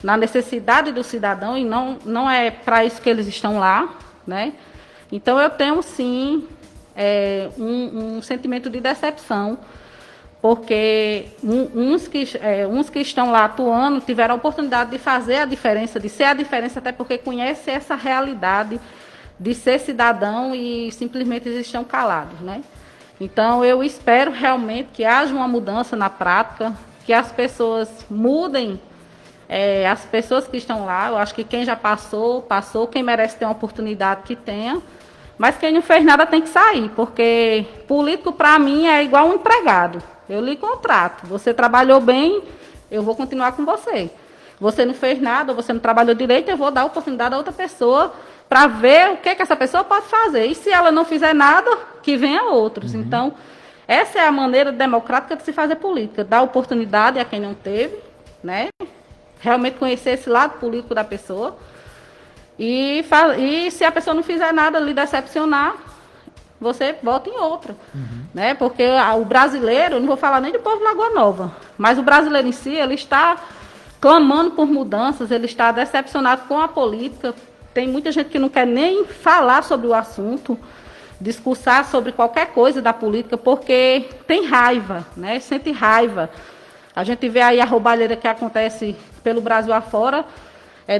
[SPEAKER 3] na necessidade do cidadão, e não é para isso que eles estão lá, né? Então eu tenho sim um sentimento de decepção, porque uns que estão lá atuando tiveram a oportunidade de fazer a diferença, de ser a diferença, até porque conhecem essa realidade de ser cidadão e simplesmente eles estão calados, né? Então, eu espero realmente que haja uma mudança na prática, que as pessoas mudem, as pessoas que estão lá. Eu acho que quem já passou, quem merece ter uma oportunidade que tenha, mas quem não fez nada tem que sair, porque político, para mim, é igual um empregado. Eu lhe contrato. Você trabalhou bem, eu vou continuar com você. Você não fez nada, você não trabalhou direito, eu vou dar a oportunidade a outra pessoa para ver o que essa pessoa pode fazer. E se ela não fizer nada, que venha outros. Uhum. Então, essa é a maneira democrática de se fazer política. Dar oportunidade a quem não teve, né? Realmente conhecer esse lado político da pessoa. E se a pessoa não fizer nada, lhe decepcionar, você vota em outra. Uhum. Né? Porque o brasileiro, não vou falar nem do povo de Lagoa Nova, mas o brasileiro em si, ele está clamando por mudanças, ele está decepcionado com a política. Tem muita gente que não quer nem falar sobre o assunto, discursar sobre qualquer coisa da política, porque tem raiva, né? Sente raiva. A gente vê aí a roubalheira que acontece pelo Brasil afora,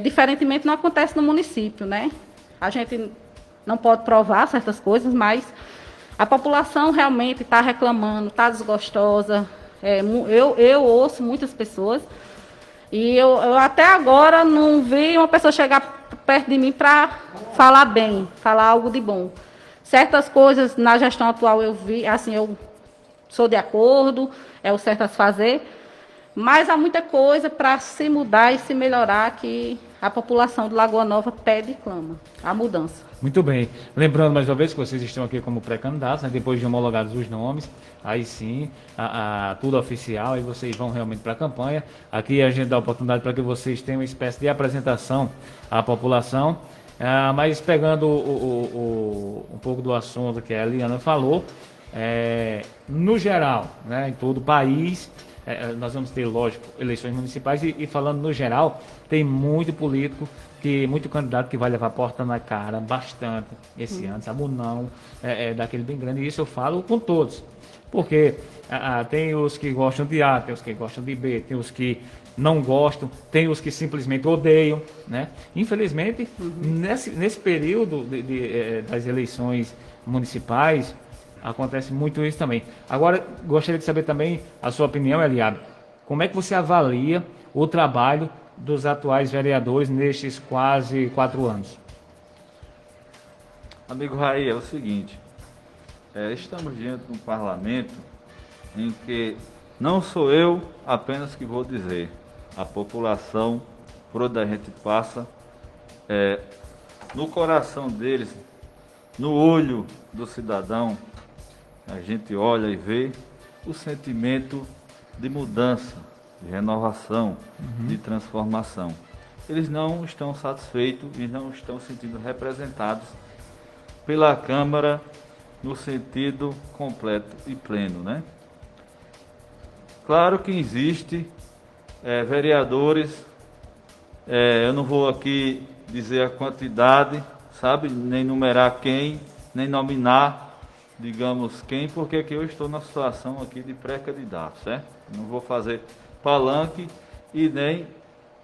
[SPEAKER 3] diferentemente não acontece no município, né? A gente não pode provar certas coisas, mas a população realmente está reclamando, está desgostosa. Eu ouço muitas pessoas e eu até agora não vi uma pessoa chegar perto de mim para falar bem, falar algo de bom. Certas coisas na gestão atual eu vi, assim, eu sou de acordo, é o certo a se fazer, mas há muita coisa para se mudar e se melhorar que a população de Lagoa Nova pede e clama a mudança.
[SPEAKER 1] Muito bem. Lembrando mais uma vez que vocês estão aqui como pré-candidatos, né? Depois de homologados os nomes, aí sim, tudo oficial, aí vocês vão realmente para a campanha. Aqui a gente dá a oportunidade para que vocês tenham uma espécie de apresentação à população. Mas pegando um pouco do assunto que a Eliana falou, no geral, né, em todo o país, nós vamos ter, lógico, eleições municipais e falando no geral, tem muito político, muito candidato que vai levar porta na cara bastante esse ano, sabe? O não daquele bem grande, e isso eu falo com todos, porque tem os que gostam de A, tem os que gostam de B, tem os que não gostam, tem os que simplesmente odeiam, né? Infelizmente, nesse período das eleições municipais, acontece muito isso também. Agora, gostaria de saber também a sua opinião, Eliab. Como é que você avalia o trabalho dos atuais vereadores nestes quase 4 anos?
[SPEAKER 2] Amigo Raí, é o seguinte, estamos diante de um parlamento em que não sou eu apenas que vou dizer, a população, por onde a gente passa, no coração deles, no olho do cidadão, a gente olha e vê o sentimento de mudança, de renovação, de transformação. Eles não estão satisfeitos e não estão se sentindo representados pela Câmara no sentido completo e pleno, né? Claro que existe vereadores, eu não vou aqui dizer a quantidade, sabe, nem numerar quem, nem nominar, digamos, quem, porque aqui eu estou na situação aqui de pré-candidato, certo? Não vou fazer palanque e nem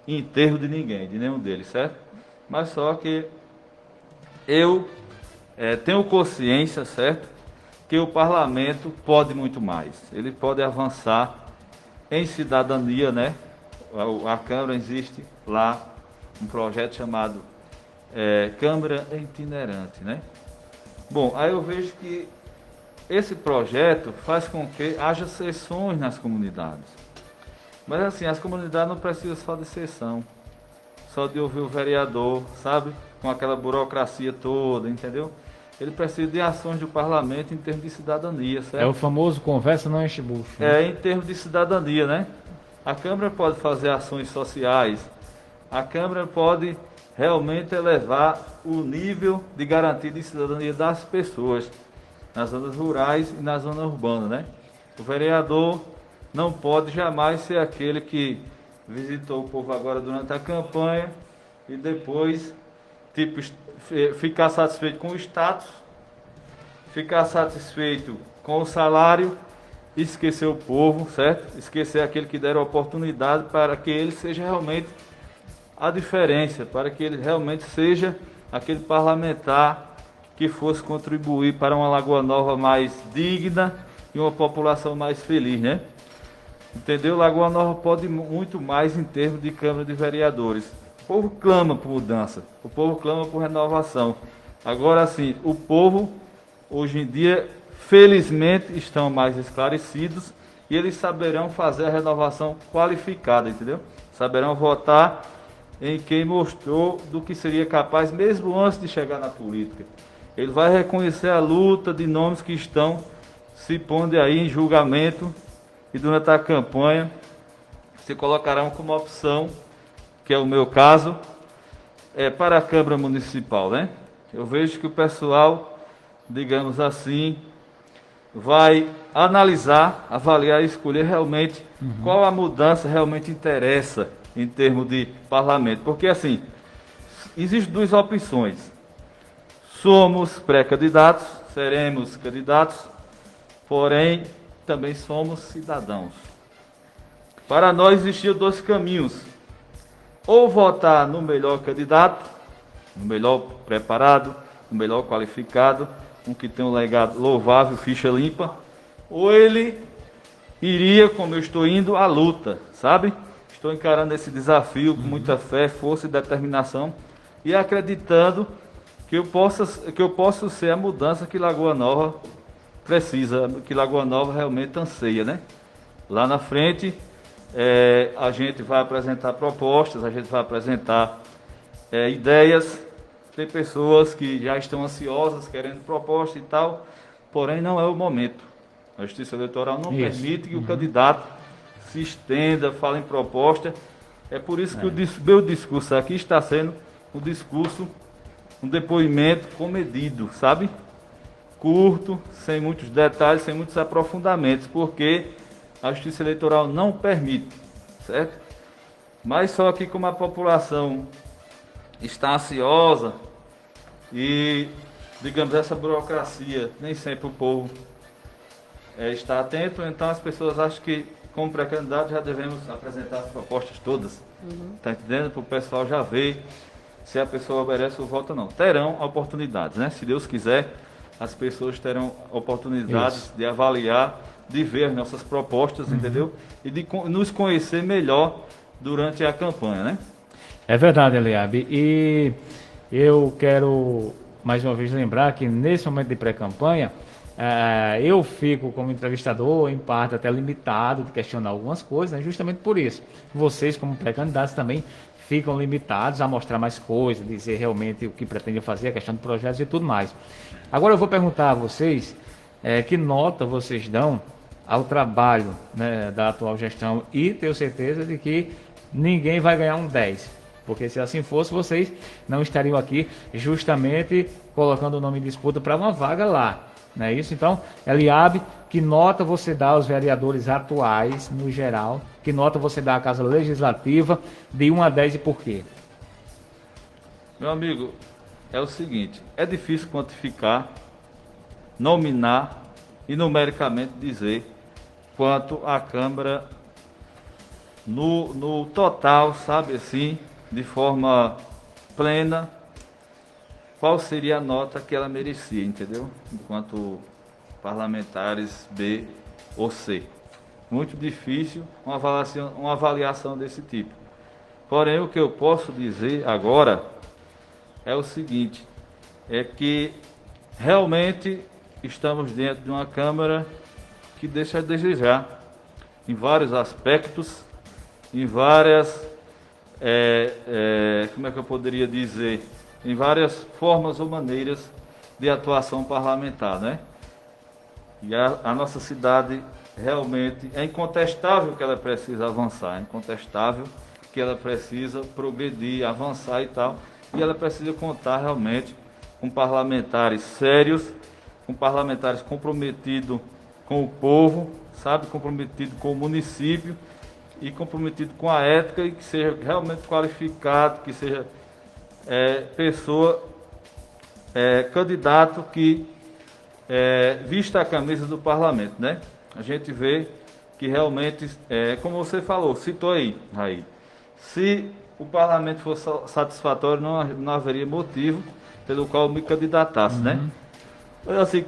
[SPEAKER 2] enterro de ninguém, de nenhum deles, certo? Mas só que eu tenho consciência, certo, que o parlamento pode muito mais. Ele pode avançar em cidadania, né? A Câmara existe lá um projeto chamado Câmara Itinerante, né? Bom, aí eu vejo que esse projeto faz com que haja sessões nas comunidades. Mas assim, as comunidades não precisam só de sessão, só de ouvir o vereador, sabe? Com aquela burocracia toda, entendeu? Ele precisa de ações do parlamento em termos de cidadania, certo?
[SPEAKER 1] É o famoso conversa não enche bucho.
[SPEAKER 2] Em termos de cidadania, né? A Câmara pode fazer ações sociais, a Câmara pode realmente elevar o nível de garantia de cidadania das pessoas, nas zonas rurais e na zona urbana, né? O vereador não pode jamais ser aquele que visitou o povo agora durante a campanha e depois, tipo, ficar satisfeito com o status, ficar satisfeito com o salário, esquecer o povo, certo? Esquecer aquele que deram oportunidade para que ele seja realmente a diferença, para que ele realmente seja aquele parlamentar que fosse contribuir para uma Lagoa Nova mais digna e uma população mais feliz, né? Entendeu? Lagoa Nova pode muito mais em termos de Câmara de Vereadores. O povo clama por mudança, o povo clama por renovação. Agora sim, o povo, hoje em dia, felizmente, estão mais esclarecidos e eles saberão fazer a renovação qualificada, entendeu? Saberão votar em quem mostrou do que seria capaz, mesmo antes de chegar na política. Ele vai reconhecer a luta de nomes que estão se pondo aí em julgamento e durante a campanha se colocarão como opção, que é o meu caso, para a Câmara Municipal, né? Eu vejo que o pessoal, digamos assim, vai analisar, avaliar e escolher realmente qual a mudança realmente interessa em termos de parlamento. Porque assim, existem duas opções. Somos pré-candidatos, seremos candidatos, porém também somos cidadãos. Para nós existiam dois caminhos: ou votar no melhor candidato, no melhor preparado, no melhor qualificado, um que tem um legado louvável, ficha limpa, ou ele iria, como eu estou indo, à luta, sabe? Estou encarando esse desafio com muita fé, força e determinação e acreditando que eu posso ser a mudança que Lagoa Nova precisa, que Lagoa Nova realmente anseia, né? Lá na frente, a gente vai apresentar propostas, a gente vai apresentar ideias. Tem pessoas que já estão ansiosas, querendo proposta e tal, porém não é o momento. A Justiça Eleitoral não permite que o candidato se estenda, fale em proposta. É por isso que o meu discurso aqui está sendo um discurso, um depoimento comedido, sabe? Curto, sem muitos detalhes, sem muitos aprofundamentos, porque a Justiça Eleitoral não permite, certo? Mas só que como a população está ansiosa e, digamos, essa burocracia, nem sempre o povo está atento, então as pessoas acham que, como pré-candidato, já devemos apresentar as propostas todas. Está entendendo? Para o pessoal já ver se a pessoa merece o voto ou não. Terão oportunidades, né? Se Deus quiser, as pessoas terão oportunidades de avaliar, de ver as nossas propostas, entendeu? E de nos conhecer melhor durante a campanha, né?
[SPEAKER 1] É verdade, Eliabe. E eu quero, mais uma vez, lembrar que nesse momento de pré-campanha, eu fico como entrevistador, em parte até limitado de questionar algumas coisas, né? Justamente por isso. Vocês, como pré-candidatos, também ficam limitados a mostrar mais coisas, dizer realmente o que pretendem fazer, a questão de projetos e tudo mais. Agora eu vou perguntar a vocês, que nota vocês dão ao trabalho, né, da atual gestão, e tenho certeza de que ninguém vai ganhar um 10, porque se assim fosse, vocês não estariam aqui justamente colocando o nome em disputa para uma vaga lá, não é isso? Então, Eliabe, que nota você dá aos vereadores atuais, no geral? Que nota você dá à Casa Legislativa de 1 a 10 e por quê?
[SPEAKER 2] Meu amigo, é o seguinte, é difícil quantificar, nominar e numericamente dizer quanto a Câmara no total, sabe assim, de forma plena, qual seria a nota que ela merecia, entendeu? Enquanto parlamentares B ou C. Muito difícil uma avaliação desse tipo. Porém, o que eu posso dizer agora é o seguinte, é que realmente estamos dentro de uma Câmara que deixa a desejar em vários aspectos, em várias, como é que eu poderia dizer, em várias formas ou maneiras de atuação parlamentar, né? E a nossa cidade realmente é incontestável que ela precisa avançar, é incontestável que ela precisa progredir, avançar e tal, e ela precisa contar realmente com parlamentares sérios, com parlamentares comprometidos com o povo, sabe, comprometido com o município e comprometido com a ética e que seja realmente qualificado, que seja pessoa, candidato que vista a camisa do parlamento, né? A gente vê que realmente, como você falou, citou aí, Raí, se o parlamento fosse satisfatório, não haveria motivo pelo qual me candidatasse, né? Assim,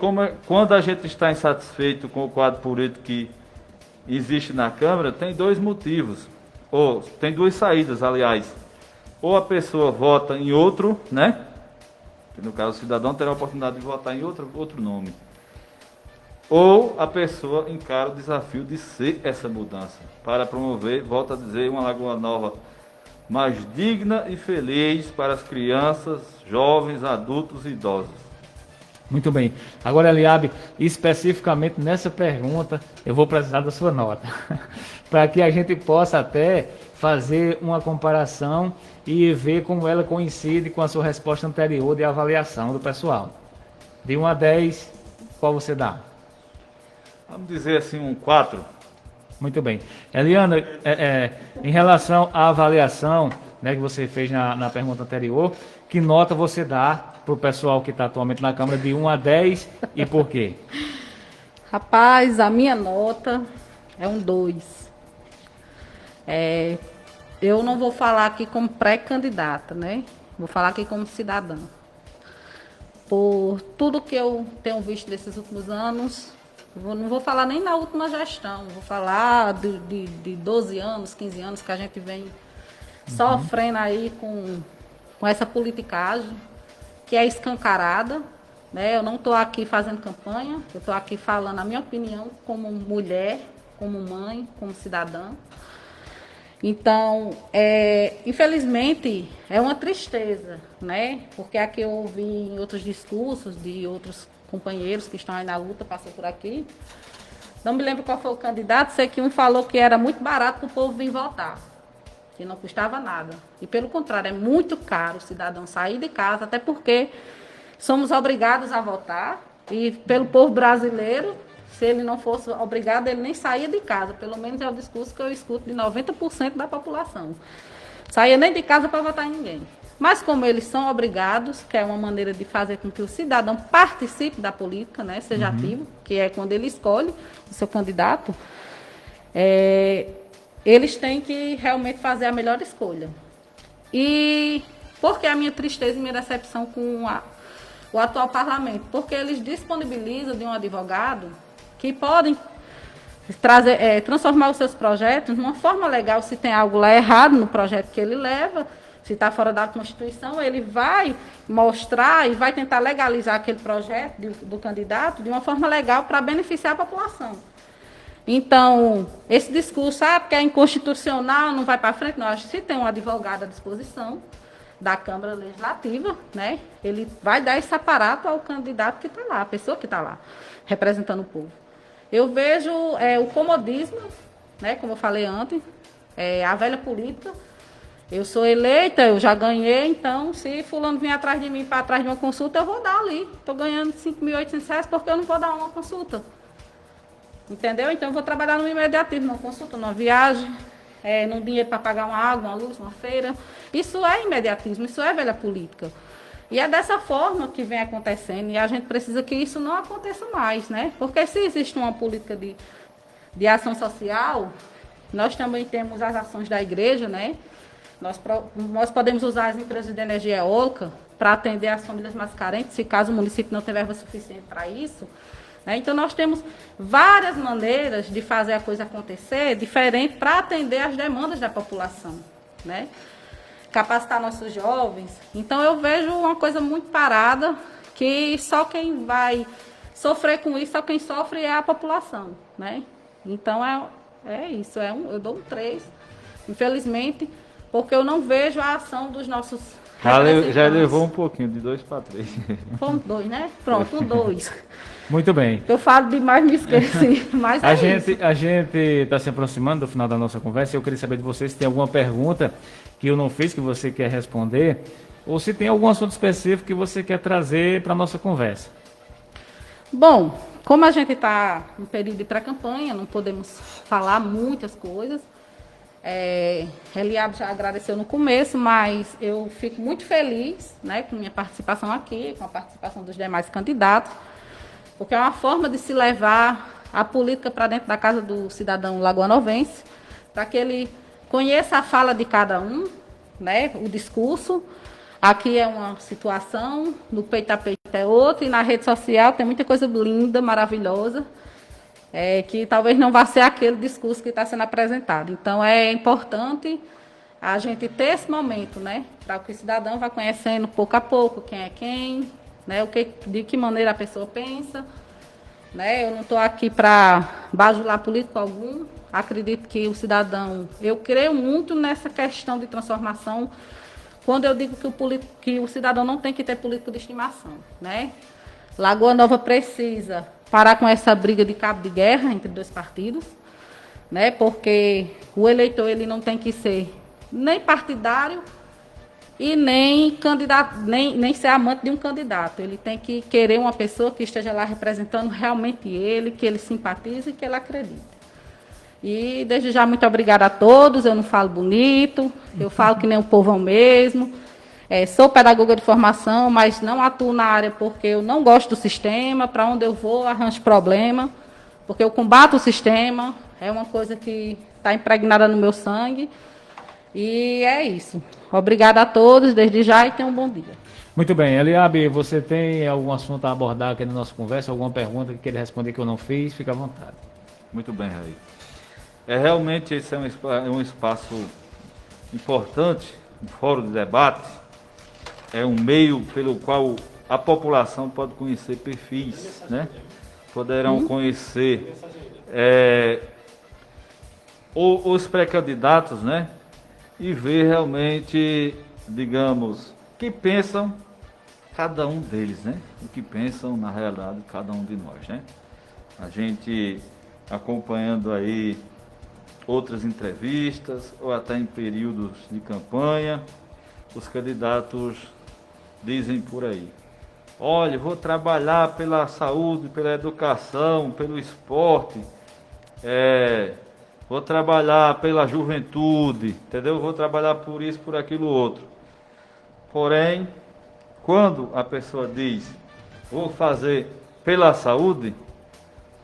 [SPEAKER 2] quando a gente está insatisfeito com o quadro político que existe na Câmara, tem dois motivos, ou tem duas saídas, aliás. Ou a pessoa vota em outro, né? Que no caso o cidadão terá a oportunidade de votar em outro nome. Ou a pessoa encara o desafio de ser essa mudança, para promover, volto a dizer, uma Lagoa Nova mais digna e feliz para as crianças, jovens, adultos e idosos.
[SPEAKER 1] Muito bem. Agora, Eliabe, especificamente nessa pergunta, eu vou precisar da sua nota, para que a gente possa até fazer uma comparação e ver como ela coincide com a sua resposta anterior de avaliação do pessoal. De 1 a 10, qual você dá?
[SPEAKER 2] Vamos dizer assim, um 4.
[SPEAKER 1] Muito bem. Eliana, em relação à avaliação, né, que você fez na pergunta anterior, que nota você dá para o pessoal que está atualmente na Câmara de 1 a 10 e por quê?
[SPEAKER 3] Rapaz, a minha nota é um 2. Eu não vou falar aqui como pré-candidata, né? Vou falar aqui como cidadã. Por tudo que eu tenho visto nesses últimos anos, não vou falar nem na última gestão, vou falar de 12 anos, 15 anos que a gente vem sofrendo aí com essa politicagem, que é escancarada, né? Eu não estou aqui fazendo campanha, eu estou aqui falando a minha opinião como mulher, como mãe, como cidadã. Então, infelizmente, é uma tristeza, né? Porque aqui eu ouvi em outros discursos de outros companheiros que estão aí na luta, passou por aqui. Não me lembro qual foi o candidato, sei que um falou que era muito barato para o povo vir votar, que não custava nada. E pelo contrário, é muito caro o cidadão sair de casa, até porque somos obrigados a votar, e pelo povo brasileiro, se ele não fosse obrigado, ele nem saía de casa. Pelo menos é o discurso que eu escuto de 90% da população. Saía nem de casa para votar em ninguém. Mas como eles são obrigados, que é uma maneira de fazer com que o cidadão participe da política, né, seja ativo, que é quando ele escolhe o seu candidato, eles têm que realmente fazer a melhor escolha. E por que a minha tristeza e minha decepção com o atual parlamento? Porque eles disponibilizam de um advogado que podem transformar os seus projetos de uma forma legal. Se tem algo lá errado no projeto que ele leva, se está fora da Constituição, ele vai mostrar e vai tentar legalizar aquele projeto do candidato de uma forma legal para beneficiar a população. Então, esse discurso, porque é inconstitucional, não vai para frente, não. Acho que se tem um advogado à disposição, da Câmara Legislativa, né? Ele vai dar esse aparato ao candidato que está lá, a pessoa que está lá, representando o povo. Eu vejo o comodismo, né? Como eu falei antes, a velha política. Eu sou eleita, eu já ganhei, então se fulano vir atrás de mim para atrás de uma consulta, eu vou dar ali. Estou ganhando R$ 5.800 porque eu não vou dar uma consulta. Entendeu? Então eu vou trabalhar no imediatismo, numa consulta, numa viagem, no dinheiro para pagar uma água, uma luz, uma feira. Isso é imediatismo, isso é velha política. E é dessa forma que vem acontecendo, e a gente precisa que isso não aconteça mais, né? Porque se existe uma política de ação social, nós também temos as ações da igreja, né? Nós podemos usar as empresas de energia eólica para atender as famílias mais carentes, se caso o município não tiver verba suficiente para isso. Né? Então, nós temos várias maneiras de fazer a coisa acontecer, diferente, para atender as demandas da população. Né? Capacitar nossos jovens. Então, eu vejo uma coisa muito parada, que só quem vai sofrer com isso, só quem sofre é a população. Né? Então, é isso. Eu dou um 3, infelizmente, porque eu não vejo a ação dos nossos
[SPEAKER 2] já levou um pouquinho, de 2 para 3.
[SPEAKER 3] Fomos 2, né? Pronto, um 2.
[SPEAKER 1] Muito bem.
[SPEAKER 3] Eu falo demais, me esqueci. Mas
[SPEAKER 1] A gente está se aproximando do final da nossa conversa. Eu queria saber de você se tem alguma pergunta que eu não fiz, que você quer responder, ou se tem algum assunto específico que você quer trazer para a nossa conversa.
[SPEAKER 3] Bom, como a gente está em período de pré-campanha, não podemos falar muitas coisas. Eliabe já agradeceu no começo, mas eu fico muito feliz, né, com minha participação aqui, com a participação dos demais candidatos, porque é uma forma de se levar a política para dentro da casa do cidadão lagoanovense, para que ele conheça a fala de cada um, né, o discurso. Aqui é uma situação, no peito a peito é outra, e na rede social tem muita coisa linda, maravilhosa, que talvez não vá ser aquele discurso que está sendo apresentado. Então, é importante a gente ter esse momento, né, para que o cidadão vá conhecendo pouco a pouco quem é quem, né, de que maneira a pessoa pensa. Né? Eu não estou aqui para bajular político algum. Acredito que o cidadão... Eu creio muito nessa questão de transformação, quando eu digo que o cidadão não tem que ter político de estimação. Né? Lagoa Nova precisa parar com essa briga de cabo de guerra entre 2 partidos, né? Porque o eleitor ele não tem que ser nem partidário e nem candidato, nem ser amante de um candidato. Ele tem que querer uma pessoa que esteja lá representando realmente ele, que ele simpatize e que ele acredite. E desde já, muito obrigada a todos. Eu não falo bonito, eu falo que nem o povão mesmo. Sou pedagoga de formação, mas não atuo na área porque eu não gosto do sistema. Para onde eu vou, arranjo problema, porque eu combato o sistema. É uma coisa que está impregnada no meu sangue. E é isso. Obrigada a todos, desde já, e tenham um bom dia.
[SPEAKER 1] Muito bem. Eliabe, você tem algum assunto a abordar aqui na nossa conversa? Alguma pergunta que queira responder que eu não fiz? Fica à vontade.
[SPEAKER 2] Muito bem, Raí. Realmente esse é um espaço importante, um fórum de debate. É um meio pelo qual a população pode conhecer perfis, né? Poderão conhecer os pré-candidatos, né? E ver realmente, digamos, o que pensam cada um deles, né? O que pensam na realidade cada um de nós, né? A gente acompanhando aí outras entrevistas ou até em períodos de campanha, os candidatos dizem por aí: olha, vou trabalhar pela saúde, pela educação, pelo esporte, vou trabalhar pela juventude, entendeu? Vou trabalhar por isso, por aquilo outro. Porém, quando a pessoa diz, vou fazer pela saúde,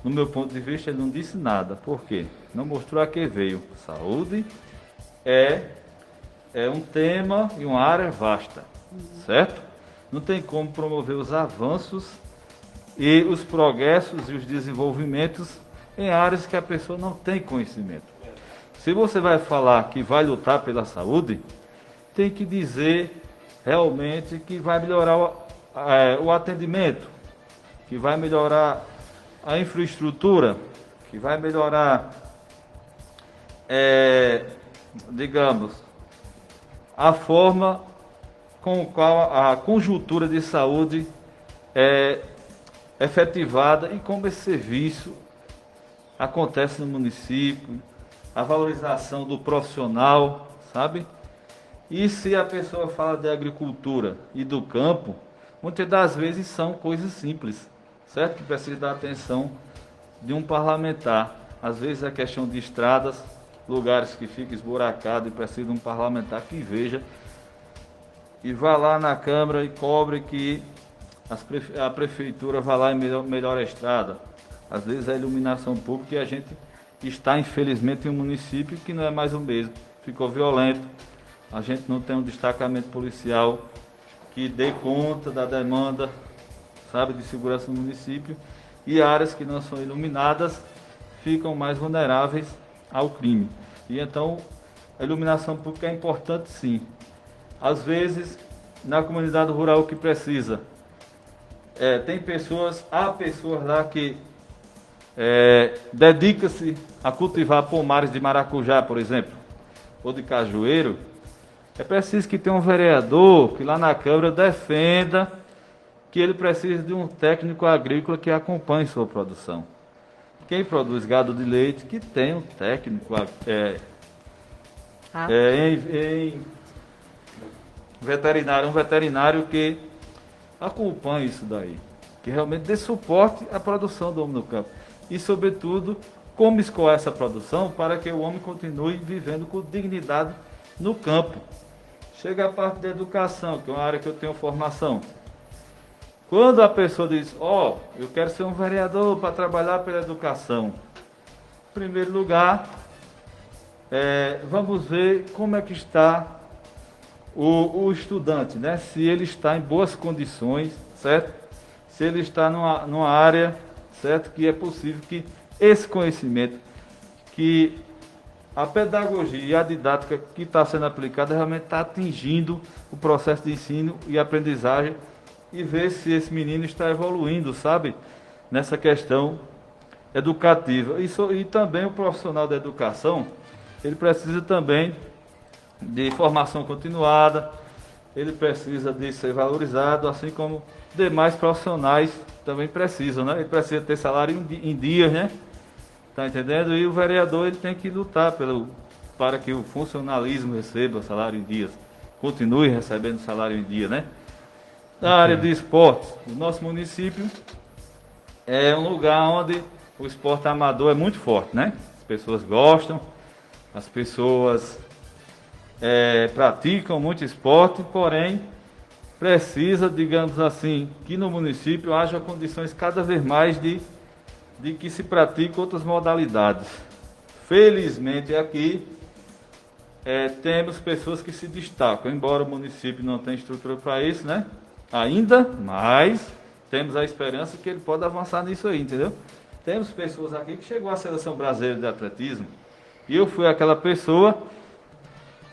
[SPEAKER 2] no meu ponto de vista, ele não disse nada. Por quê? Não mostrou a que veio. Saúde é um tema e uma área vasta, certo? Não tem como promover os avanços e os progressos e os desenvolvimentos em áreas que a pessoa não tem conhecimento. Se você vai falar que vai lutar pela saúde, tem que dizer realmente que vai melhorar o atendimento, que vai melhorar a infraestrutura, que vai melhorar, digamos, a forma com o qual a conjuntura de saúde é efetivada e como esse serviço acontece no município, a valorização do profissional, sabe? E se a pessoa fala de agricultura e do campo, muitas das vezes são coisas simples, certo? Que precisa da atenção de um parlamentar. Às vezes é questão de estradas, lugares que ficam esburacados e precisa de um parlamentar que veja e vá lá na Câmara e cobre que a prefeitura vá lá e melhore a estrada. Às vezes é iluminação pública e a gente está, infelizmente, em um município que não é mais o mesmo. Ficou violento, a gente não tem um destacamento policial que dê conta da demanda, sabe, de segurança no município, e áreas que não são iluminadas ficam mais vulneráveis ao crime. E então, a iluminação pública é importante, sim. Às vezes, na comunidade rural que precisa, há pessoas lá que dedicam-se a cultivar pomares de maracujá, por exemplo, ou de cajueiro. É preciso que tenha um vereador que lá na Câmara defenda que ele precisa de um técnico agrícola que acompanhe sua produção. Quem produz gado de leite, que tenha um técnico em veterinário, um veterinário que acompanhe isso daí, que realmente dê suporte à produção do homem no campo. E, sobretudo, como escoar essa produção para que o homem continue vivendo com dignidade no campo. Chega a parte da educação, que é uma área que eu tenho formação. Quando a pessoa diz, eu quero ser um vereador para trabalhar pela educação, em primeiro lugar, vamos ver como é que está o estudante, né? Se ele está em boas condições, certo? Se ele está numa área, certo? Que é possível que esse conhecimento, que a pedagogia e a didática que está sendo aplicada realmente está atingindo o processo de ensino e aprendizagem, e ver se esse menino está evoluindo, sabe? Nessa questão educativa. E também o profissional da educação, ele precisa também de formação continuada, ele precisa de ser valorizado, assim como demais profissionais também precisam, né? Ele precisa ter salário em dias, né? Tá entendendo? E o vereador, ele tem que lutar para que o funcionalismo receba salário em dias, continue recebendo salário em dia, né? Na área de esportes, o nosso município é um lugar onde o esporte amador é muito forte, né? As pessoas gostam, as pessoas praticam muito esporte, porém precisa, digamos assim, que no município haja condições cada vez mais de que se pratique outras modalidades. Felizmente aqui temos pessoas que se destacam, embora o município não tenha estrutura para isso, né? Ainda, mas temos a esperança que ele pode avançar nisso aí, entendeu? Temos pessoas aqui que chegou à Seleção Brasileira de Atletismo, e eu fui aquela pessoa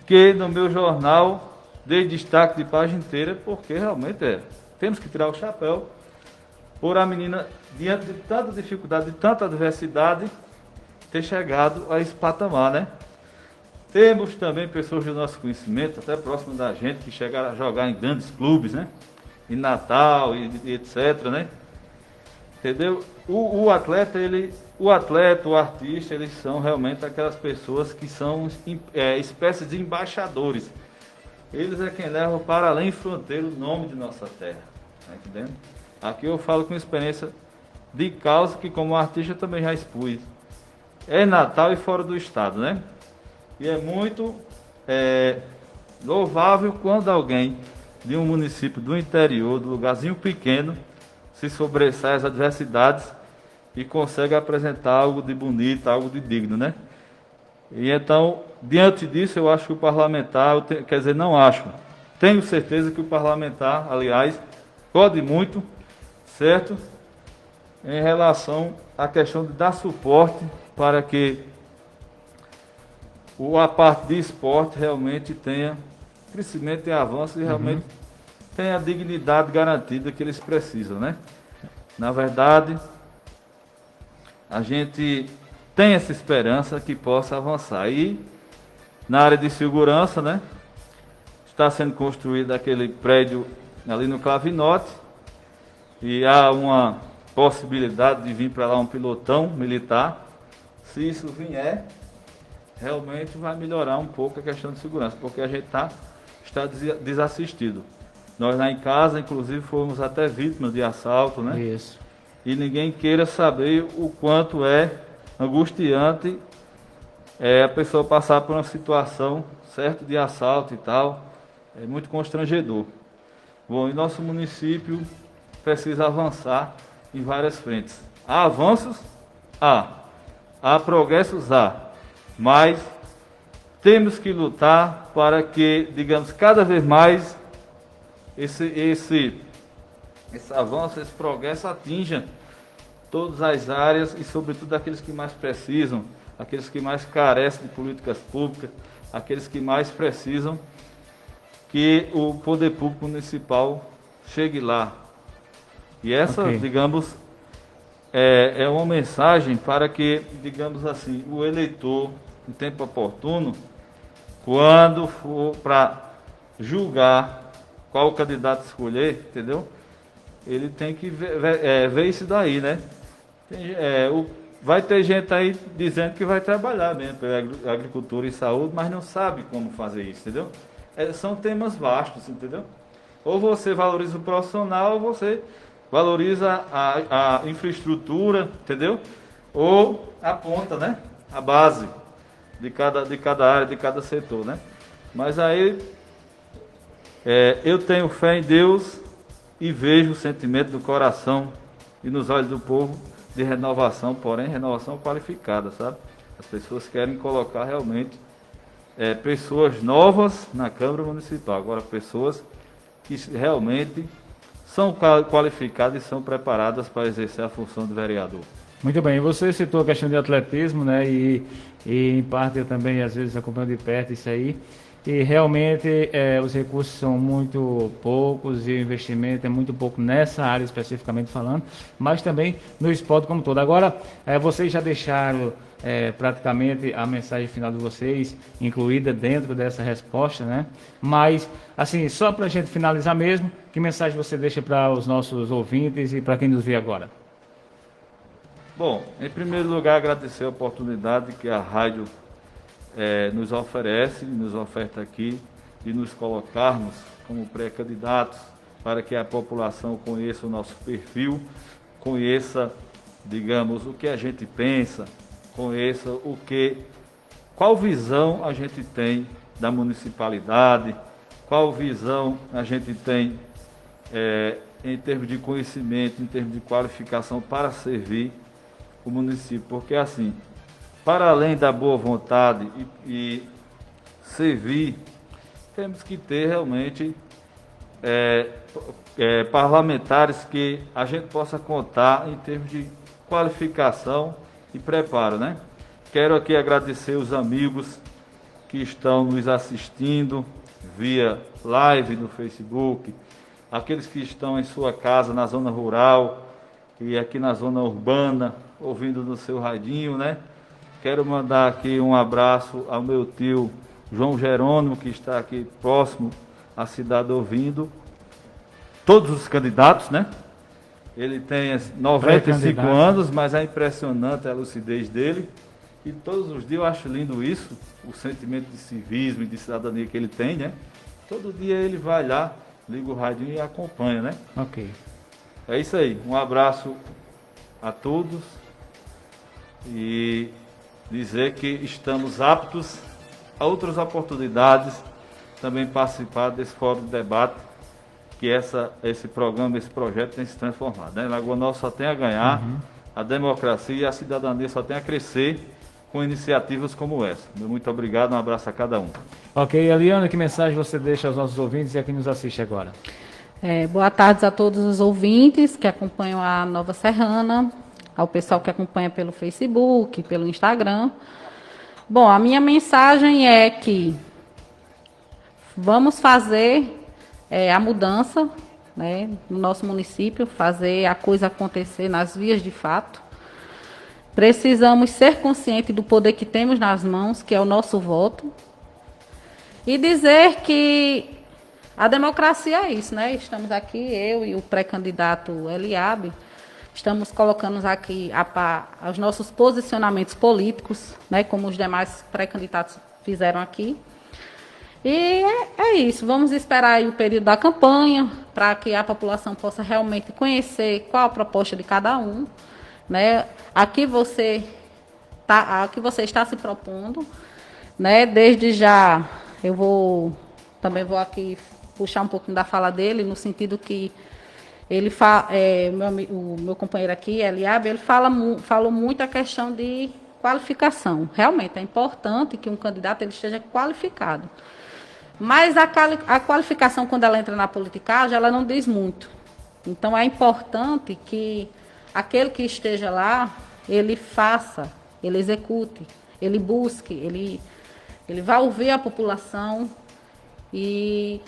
[SPEAKER 2] que no meu jornal dei destaque de página inteira, porque realmente temos que tirar o chapéu por a menina, diante de tanta dificuldade, de tanta adversidade, ter chegado a esse patamar, né? Temos também pessoas do nosso conhecimento, até próximo da gente, que chegaram a jogar em grandes clubes, né? Em Natal e etc, né? Entendeu? O atleta, o artista, eles são realmente aquelas pessoas que são espécies de embaixadores. Eles é quem levam para além fronteira o nome de nossa terra. Tá entendendo? Aqui eu falo com experiência de causa, que como artista também já expus. É Natal e fora do estado, né? E é muito louvável quando alguém de um município do interior, do lugarzinho pequeno, se sobressai às adversidades e consegue apresentar algo de bonito, algo de digno, né? E então, diante disso, eu acho que o parlamentar, quer dizer, não acho, tenho certeza que o parlamentar, aliás, pode muito, certo? Em relação à questão de dar suporte para que a parte de esporte realmente tenha crescimento e avanço e realmente tenha a dignidade garantida que eles precisam, né? Na verdade, a gente tem essa esperança que possa avançar. E na área de segurança, né? está sendo construído aquele prédio ali no Clavinote, e há uma possibilidade de vir para lá um pilotão militar. Se isso vier, realmente vai melhorar um pouco a questão de segurança, porque a gente está desassistido. Nós lá em casa, inclusive, fomos até vítimas de assalto, né?
[SPEAKER 1] Isso.
[SPEAKER 2] E ninguém queira saber o quanto é angustiante a pessoa passar por uma situação, certo, de assalto e tal. É muito constrangedor. Bom, e nosso município precisa avançar em várias frentes. Há avanços? Há progressos? Há. Mas temos que lutar para que, digamos, cada vez mais esse avanço, esse progresso atinja todas as áreas e, sobretudo, aqueles que mais precisam, aqueles que mais carecem de políticas públicas, aqueles que mais precisam que o poder público municipal chegue lá. E essa, digamos, é uma mensagem para que, digamos assim, o eleitor, em tempo oportuno, quando for para julgar qual candidato escolher, entendeu? Ele tem que ver isso daí, né? Vai ter gente aí dizendo que vai trabalhar mesmo pela agricultura e saúde, mas não sabe como fazer isso, entendeu? São temas vastos, entendeu? Ou você valoriza o profissional, ou você valoriza a infraestrutura, entendeu? Ou a ponta, né? A base de cada área, de cada setor, né? Mas aí eu tenho fé em Deus e vejo o sentimento do coração e nos olhos do povo de renovação, porém renovação qualificada, sabe? As pessoas querem colocar realmente pessoas novas na Câmara Municipal, agora pessoas que realmente são qualificadas e são preparadas para exercer a função de vereador.
[SPEAKER 1] Muito bem, você citou a questão de atletismo, né? E em parte eu também às vezes acompanho de perto isso aí. E realmente os recursos são muito poucos e o investimento é muito pouco nessa área especificamente falando, mas também no esporte como todo. Agora, vocês já deixaram praticamente a mensagem final de vocês incluída dentro dessa resposta, né? Mas, assim, só para a gente finalizar mesmo, que mensagem você deixa para os nossos ouvintes e para quem nos vê agora?
[SPEAKER 2] Bom, em primeiro lugar, agradecer a oportunidade que a rádio nos oferece, nos oferta aqui, de nos colocarmos como pré-candidatos para que a população conheça o nosso perfil, conheça, digamos, o que a gente pensa, conheça qual visão a gente tem da municipalidade, qual visão a gente tem em termos de conhecimento, em termos de qualificação para servir o município, porque assim, para além da boa vontade e servir, temos que ter realmente parlamentares que a gente possa contar em termos de qualificação e preparo, né? Quero aqui agradecer os amigos que estão nos assistindo via live no Facebook, aqueles que estão em sua casa na zona rural e aqui na zona urbana, ouvindo no seu radinho, né? Quero mandar aqui um abraço ao meu tio João Jerônimo, que está aqui próximo à cidade ouvindo. Todos os candidatos, né? Ele tem 95 anos, mas é impressionante a lucidez dele. E todos os dias eu acho lindo isso, o sentimento de civismo e de cidadania que ele tem, né? Todo dia ele vai lá, liga o radinho e acompanha, né?
[SPEAKER 1] Ok.
[SPEAKER 2] É isso aí. Um abraço a todos e dizer que estamos aptos a outras oportunidades, também participar desse fórum de debate que esse programa, esse projeto tem se transformado, né? Lagoa Nova só tem a ganhar, a democracia e a cidadania só tem a crescer com iniciativas como essa. Muito obrigado, um abraço a cada um.
[SPEAKER 1] Ok, Eliana, que mensagem você deixa aos nossos ouvintes e a quem nos assiste agora?
[SPEAKER 3] Boa tarde a todos os ouvintes que acompanham a Nova Serrana, ao pessoal que acompanha pelo Facebook, pelo Instagram. Bom, a minha mensagem é que vamos fazer a mudança, né, no nosso município, fazer a coisa acontecer nas vias de fato. Precisamos ser conscientes do poder que temos nas mãos, que é o nosso voto, e dizer que a democracia é isso, né? Estamos aqui, eu e o pré-candidato Eliabe, estamos colocando aqui os nossos posicionamentos políticos, né? Como os demais pré-candidatos fizeram aqui. E é isso, vamos esperar aí o período da campanha, para que a população possa realmente conhecer qual a proposta de cada um, né? A que você está se propondo, né? Desde já, também vou aqui puxar um pouquinho da fala dele, no sentido que ele o meu companheiro aqui, Eliabe, ele falou muito a questão de qualificação. Realmente é importante que um candidato ele esteja qualificado. Mas a qualificação, quando ela entra na politicagem, ela não diz muito. Então, é importante que aquele que esteja lá, ele faça, ele execute, ele busque, ele vá ouvir a população. E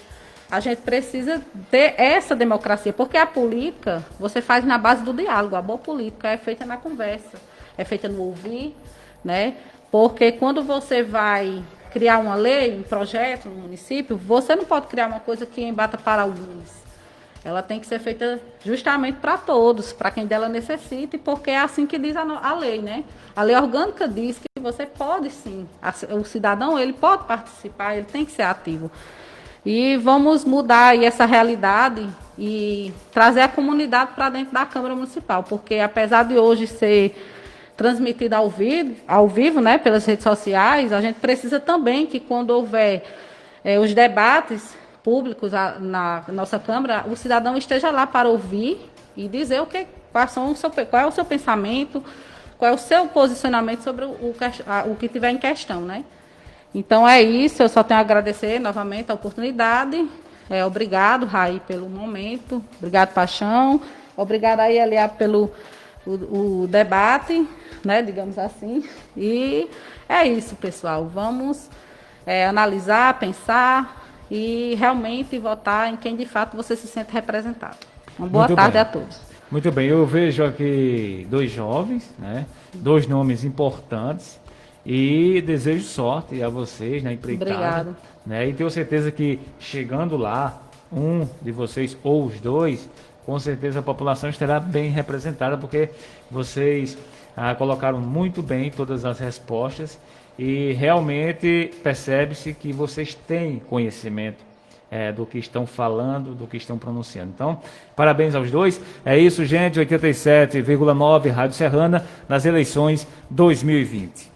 [SPEAKER 3] a gente precisa ter essa democracia, porque a política você faz na base do diálogo. A boa política é feita na conversa, é feita no ouvir, né? Porque quando você vai criar uma lei, um projeto no município, você não pode criar uma coisa que embata para alguns. Ela tem que ser feita justamente para todos, para quem dela necessite, porque é assim que diz a lei, né? A lei orgânica diz que você pode sim, o cidadão ele pode participar, ele tem que ser ativo. E vamos mudar aí essa realidade e trazer a comunidade para dentro da Câmara Municipal, porque apesar de hoje ser transmitida ao vivo, né, pelas redes sociais, a gente precisa também que quando houver os debates públicos na nossa Câmara, o cidadão esteja lá para ouvir e dizer qual é o seu pensamento, qual é o seu posicionamento sobre o que tiver em questão, né? Então é isso, eu só tenho a agradecer novamente a oportunidade. Obrigado, Raí, pelo momento. Obrigado, Paixão. Obrigado aí, Eliabe, pelo o debate, né, digamos assim. E é isso, pessoal. Vamos analisar, pensar e realmente votar em quem de fato você se sente representado. Uma boa tarde a todos.
[SPEAKER 1] Muito bem, eu vejo aqui 2 jovens, né, 2 nomes importantes e desejo sorte a vocês na empreitada.
[SPEAKER 3] Obrigado.
[SPEAKER 1] Né, e tenho certeza que chegando lá, um de vocês ou os 2, com certeza a população estará bem representada, porque vocês colocaram muito bem todas as respostas e realmente percebe-se que vocês têm conhecimento do que estão falando, do que estão pronunciando. Então, parabéns aos 2. É isso, gente. 87,9 Rádio Serrana nas eleições 2020.